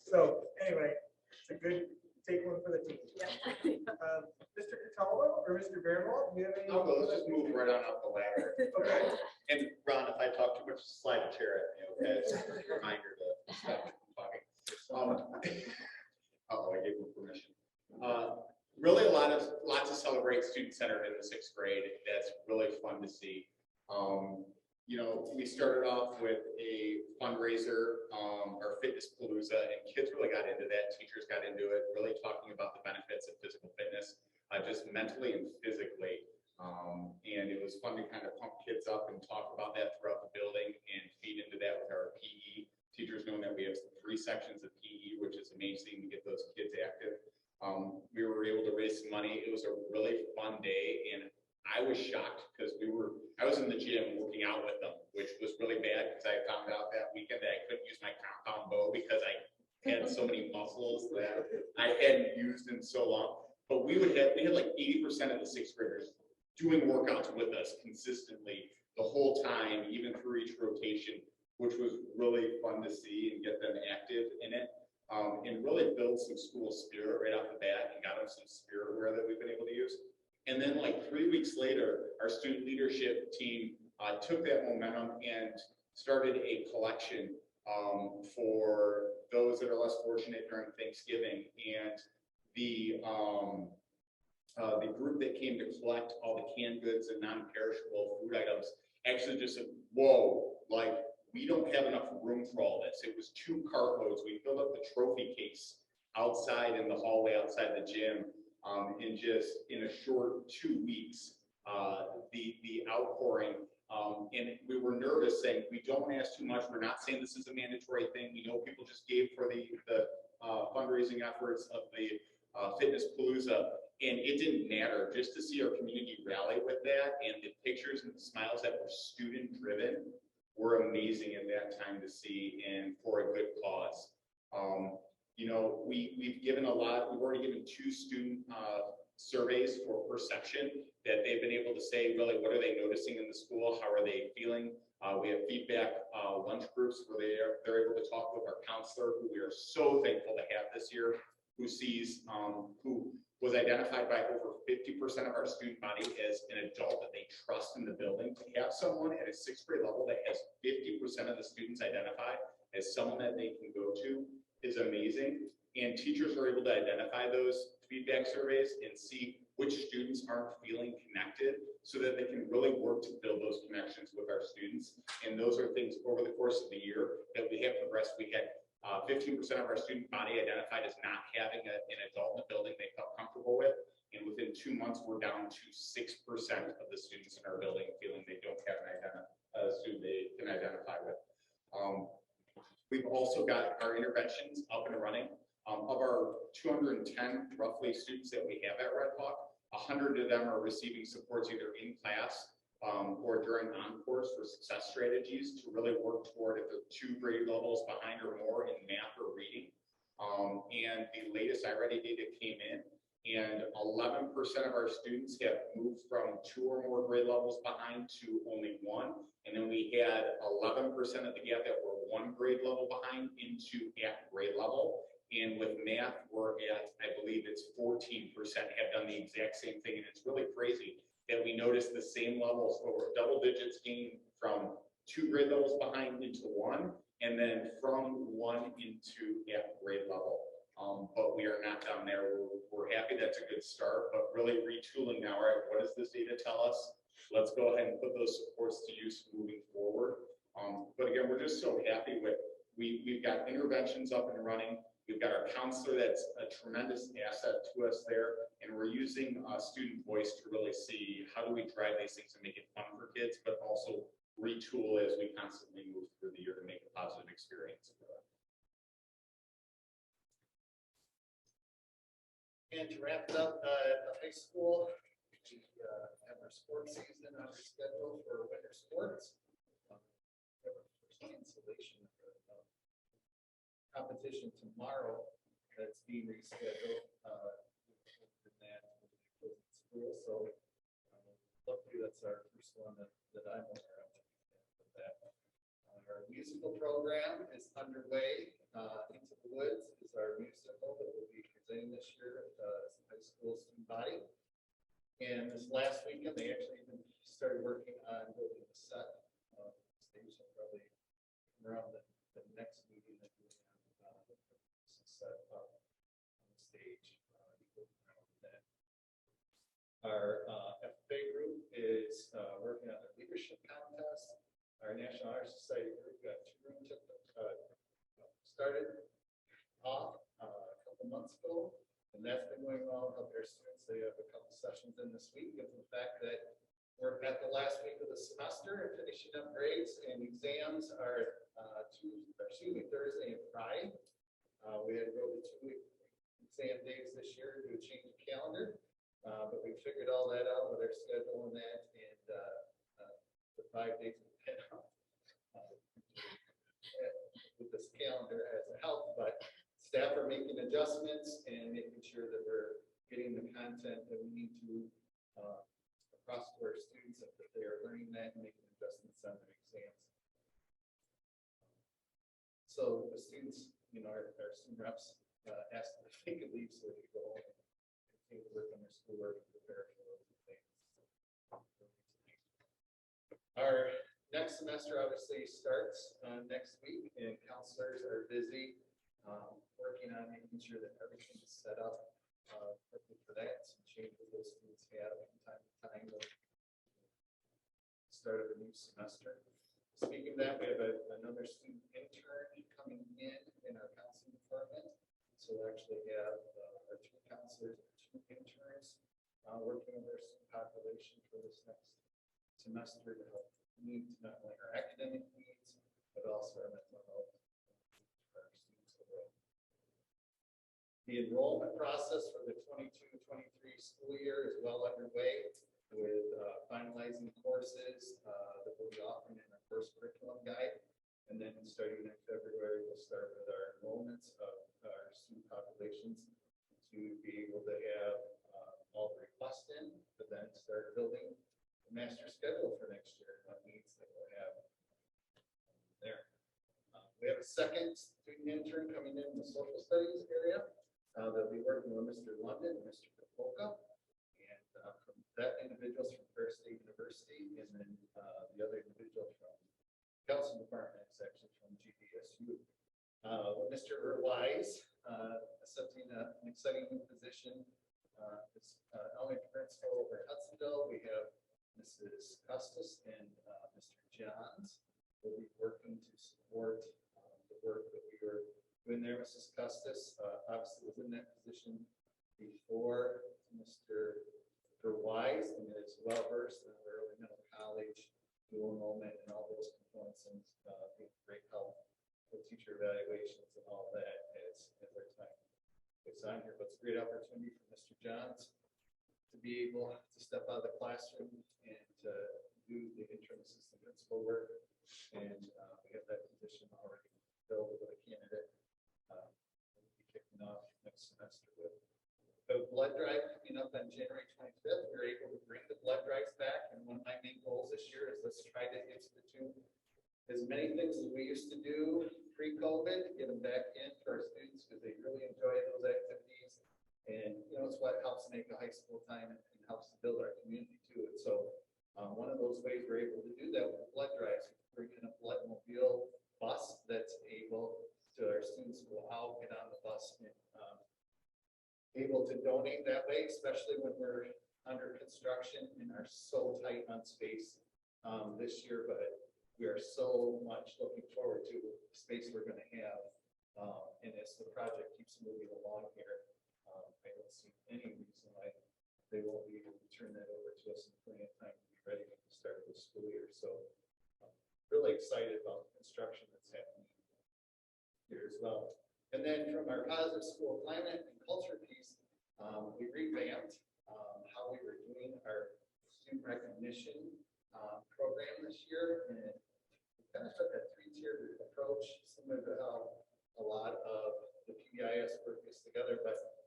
A: So anyway, it's a good take one for the team. Mr. Cataldo or Mr. Barrymore, do you have any?
M: I'll go. Let's just move right on up the ladder.
A: Okay.
M: And Ron, if I talk too much, slide a chair at me, okay? It's just a reminder to stop talking. I gave him permission. Really lots to celebrate student-centered in the 6th grade. That's really fun to see. We started off with a fundraiser, our Fitness Palooza, and kids really got into that. Teachers got into it, really talking about the benefits of physical fitness, just mentally and physically. And it was fun to kind of pump kids up and talk about that throughout the building and feed into that with our PE teachers, knowing that we have 3 sections of PE, which is amazing to get those kids active. We were able to raise some money. It was a really fun day, and I was shocked because I was in the gym working out with them, which was really bad because I found out that weekend that I couldn't use my compound bow because I had so many muscles that I hadn't used in so long. But we had like 80% of the 6th graders doing workouts with us consistently the whole time, even through each rotation, which was really fun to see and get them active in it. And really build some school spirit right off the bat and got them some spirit wear that we've been able to use. And then like 3 weeks later, our student leadership team took that momentum and started a collection for those that are less fortunate during Thanksgiving. And the group that came to collect all the canned goods and non-perishable food items actually just said, whoa, like we don't have enough room for all this. It was 2 cartloads. We filled up the trophy case outside in the hallway outside the gym. In just in a short 2 weeks, the outpouring, and we were nervous saying, we don't want to ask too much. We're not saying this is a mandatory thing. We know people just gave for the fundraising efforts of the Fitness Palooza, and it didn't matter. Just to see our community rally with that and the pictures and the smiles that were student driven were amazing in that time to see, and for a good cause. We've given a lot. We've already given 2 student surveys for perception that they've been able to say, really, what are they noticing in the school? How are they feeling? We have feedback lunch groups where they're able to talk with our counselor, who we are so thankful to have this year, who was identified by over 50% of our student body as an adult that they trust in the building. To have someone at a 6th grade level that has 50% of the students identified as someone that they can go to is amazing. And teachers are able to identify those feedback surveys and see which students aren't feeling connected so that they can really work to build those connections with our students. And those are things over the course of the year that we have progressed. We had 15% of our student body identified as not having an adult in the building they felt comfortable with. And within 2 months, we're down to 6% of the students in our building feeling they don't have a student they can identify with. We've also got our interventions up and running. Of our 210 roughly students that we have at Red Hawk, 100 of them are receiving supports either in class or during on-course for success strategies to really work toward if they're 2 grade levels behind or more in math or reading. And the latest iReady data came in, and 11% of our students have moved from 2 or more grade levels behind to only 1. And then we had 11% of the gap that were 1 grade level behind into at grade level. And with math, we're at, I believe it's 14% have done the exact same thing. And it's really crazy that we noticed the same levels over double digits gain from 2 grade levels behind into 1, and then from 1 into at grade level. but we are not down there. We're happy that's a good start, but really retooling now, all right, what does this data tell us? Let's go ahead and put those supports to use moving forward. But again, we're just so happy with, we've got interventions up and running. We've got our counselor that's a tremendous asset to us there. And we're using student voice to really see how do we drive these things and make it fun for kids, but also retool as we constantly move through the year to make a positive experience for them.
N: And to wrap it up, at the high school, we have our sports season on our schedule for winter sports. We have our first cancellation for competition tomorrow that's being rescheduled. School, so luckily that's our first one that I'm aware of. Our musical program is underway. Into the Woods is our musical that we'll be presenting this year as a high school student body. And this last weekend, they actually even started working on building the set stage. Probably around the next meeting that we have set up on the stage. Our FFA group is working on a leadership contest. Our National Honor Society group got 2 rooms started off a couple months ago, and that's been going well with their students. They have a couple sessions in this week, given the fact that we're at the last week of the semester and finishing up grades, and exams are Thursday and Friday. We had to go to 2 exam days this year to do a change of calendar. But we figured all that out with our schedule and that, and the 5 days of head off with this calendar as a help. But staff are making adjustments and making sure that we're getting the content that we need to across to our students, and that they are learning that and making adjustments on their exams. So the students, our student reps asked if they could leave so they could go home. Work on their schoolwork and prepare for those things. Our next semester obviously starts next week, and counselors are busy working on making sure that everything is set up for that. Some changes those students have from time to time. Start of a new semester. Speaking of that, we have another student intern coming in our counseling department. So we actually have our 2 counselors, interns working with our student population for this next semester to help meet not only our academic needs, but also our mental health for our students overall. The enrollment process for the 22-23 school year is well underway with finalizing courses that we'll be offering in our first curriculum guide. And then starting in February, we'll start with our enrollments of our student populations to be able to have all the requests in, but then start building the master schedule for next year and what needs that we'll have there. We have a second student intern coming in the social studies area. They'll be working with Mr. London and Mr. Kapoka. And from that individual's from Fair State University, and then the other individual from Counseling Department is actually from GDSU. Mr. Wise, accepting an exciting new position as elementary principal over at Hudsonville. We have Mrs. Custis and Mr. Johns will be working to support the work that we were doing there. Mrs. Custis obviously was in that position before Mr. Wise, and is well versed in the early middle college, dual enrollment, and all those components, and being great help with teacher evaluations and all that as our time goes on here. But it's a great opportunity for Mr. Johns to be able to step out of the classroom and do the interim assistant principal work. And we have that position already filled with a candidate. We'll be kicking off next semester with the blood drive coming up on January 25th. We're able to bring the blood drives back, and one of my main goals this year is let's try to institute as many things as we used to do pre-COVID, get them back in for our students because they really enjoy those activities. And it's what helps make a high school time and helps to build our community too. And so one of those ways we're able to do that with blood drives, bring in a blood mobile bus that's able to our students who go out, get on the bus, and able to donate that way, especially when we're under construction and are so tight on space this year, but we are so much looking forward to the space we're gonna have. And as the project keeps moving along here, I don't see any reason why they won't be able to turn that over to us in plenty of time to be ready at the start of the school year. So really excited about the construction that's happening here as well. And then from our positive school climate and culture piece, we revamped how we were doing our student recognition program this year. And we kind of took a three-tiered approach, similar to how a lot of the PBIS work is together, but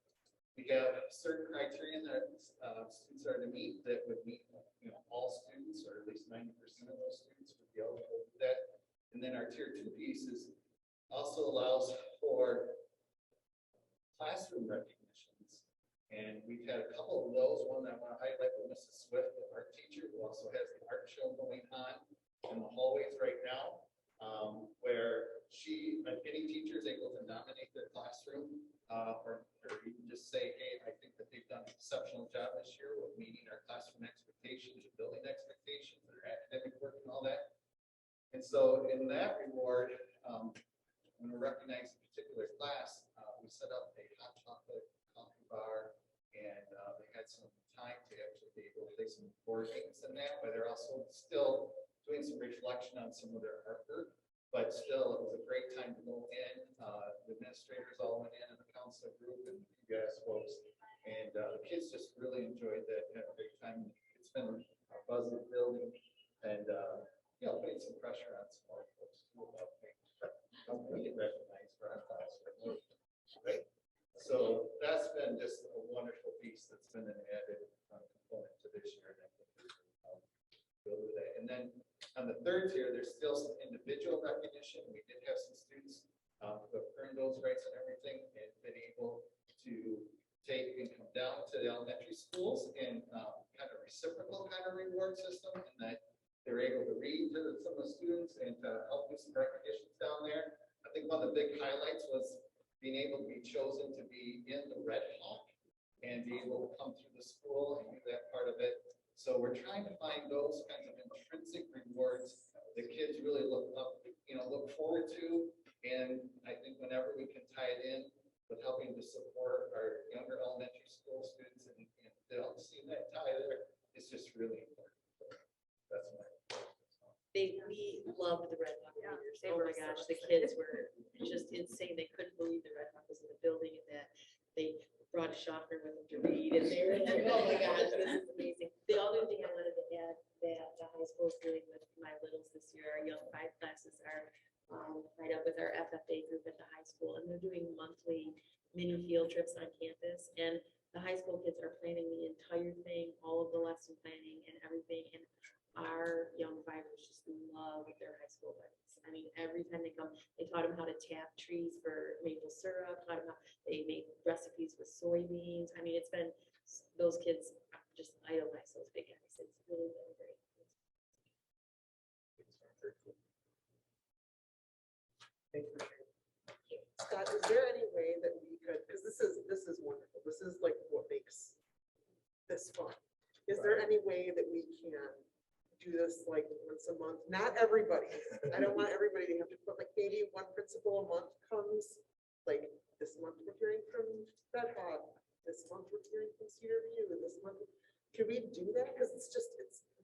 N: we have certain criteria that students are to meet that would meet, all students, or at least 90% of those students would be eligible to do that. And then our tier 2 pieces also allows for classroom recognitions. And we've had a couple of those. One that I want to highlight with Mrs. Swift, the art teacher, who also has the art show going on in the hallways right now, where any teacher is able to nominate their classroom, or even just say, hey, I think that they've done an exceptional job this year with meeting our classroom expectations, and building expectations, their academic work and all that. And so in that reward, when we recognize a particular class, we set up a hot chocolate coffee bar, and they had some time to actually be able to play some board games in that, but they're also still doing some reflection on some of their artwork. But still, it was a great time to go in. The administrators all went in, and the counselor group, and the PBS folks, and the kids just really enjoyed that. Had a great time. It's been a buzzy building, and putting some pressure on some more folks too about things. We get recognized for our classroom, right? So that's been just a wonderful piece that's been an added component to this year, and I think we'll do that. And then on the third tier, there's still some individual recognition. We did have some students who have earned those rights and everything, and been able to take and come down to the elementary schools and kind of reciprocal kind of reward system, and that they're able to read to some of the students and to help do some recognitions down there. I think one of the big highlights was being able to be chosen to be in the Red Hawk and be able to come through the school and do that part of it. So we're trying to find those kinds of intrinsic rewards the kids really look forward to. And I think whenever we can tie it in with helping to support our younger elementary school students, and they don't see that tie there, it's just really important. That's
K: We loved the Red Hawk readers.
C: they
K: Oh
C: were
K: my gosh,
C: so
K: the kids were just insane. They couldn't believe the Red Hawk was in the building, and that they brought a shocker with them to read, and they were like, oh my gosh, this is amazing. The other thing I wanted to add that the high school is doing with my littles this year, our young 5 classes are tied up with our FFA group at the high school, and they're doing monthly mini field trips on campus, and the high school kids are planning the entire thing, all of the lesson planning and everything, and our young 5ers just love their high school buddies. I mean, every time they come, they taught them how to tap trees for maple syrup, taught them how they made recipes with soybeans. I mean, it's been, those kids just idolize those big guys. It's really been great.
C: Scott, is there any way that we could, because this is wonderful. This is like what makes this fun. Is there any way that we can do this like once a month? Not everybody. I don't want everybody to have to put, like, maybe one principal a month comes, like this month we're hearing from Red Hawk, this month we're hearing from Cedarview, and this month. Can we do that? Because it's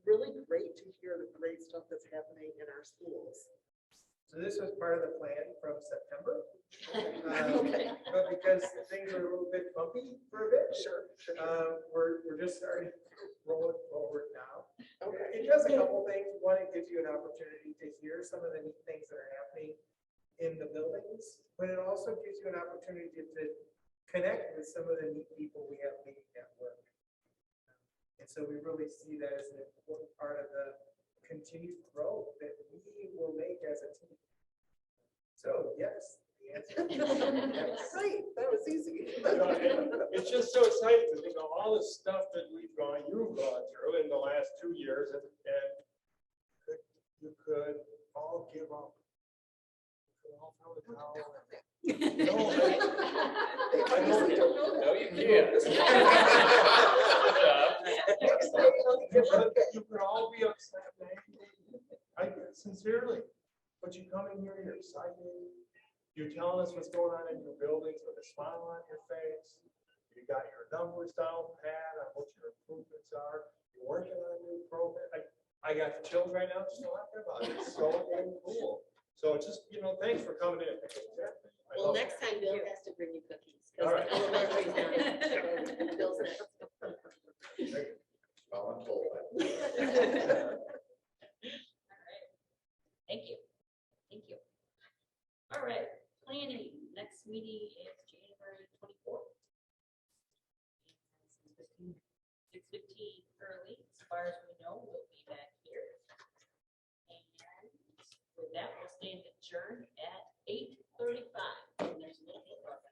C: really great to hear the great stuff that's happening in our schools.
A: So this was part of the plan from September.
C: Okay.
A: But because things are a little bit bumpy for a bit,
C: Sure.
A: we're just starting to roll it forward now.
C: Okay.
A: It does a couple things. One, it gives you an opportunity to hear some of the neat things that are happening in the buildings, but it also gives you an opportunity to connect with some of the neat people we have meeting at work. And so we really see that as an important part of the continued growth that we will make as a team. So yes, the answer is yes.
C: Great, that was easy.
J: It's just so exciting to think of all the stuff that you've gone through in the last 2 years, and you could all give up. You could all throw the towel.
C: I usually don't know that.
D: No, you can't. Good job.
C: Next day, I'll be different.
J: You can all be upset, man. I sincerely, but you come in here, you're excited. You're telling us what's going on in your buildings with a smile on your face. You got your numbers down pat on what your improvements are. You're working on a new program. I got the chills right now just talking about it. It's so damn cool. So just, thanks for coming in. I
K: Well,
J: love it.
K: next time Bill has to bring you cookies. 'Cause
J: All right.
K: the elementary's done. So Bill's next.
N: Voluntold.
G: Thank you. Thank you. All right, planning, next meeting is January 24th. 6:15 early, as far as we know, we'll be back here. And with that, we'll stand adjourned at 8:35. And there's a little bit of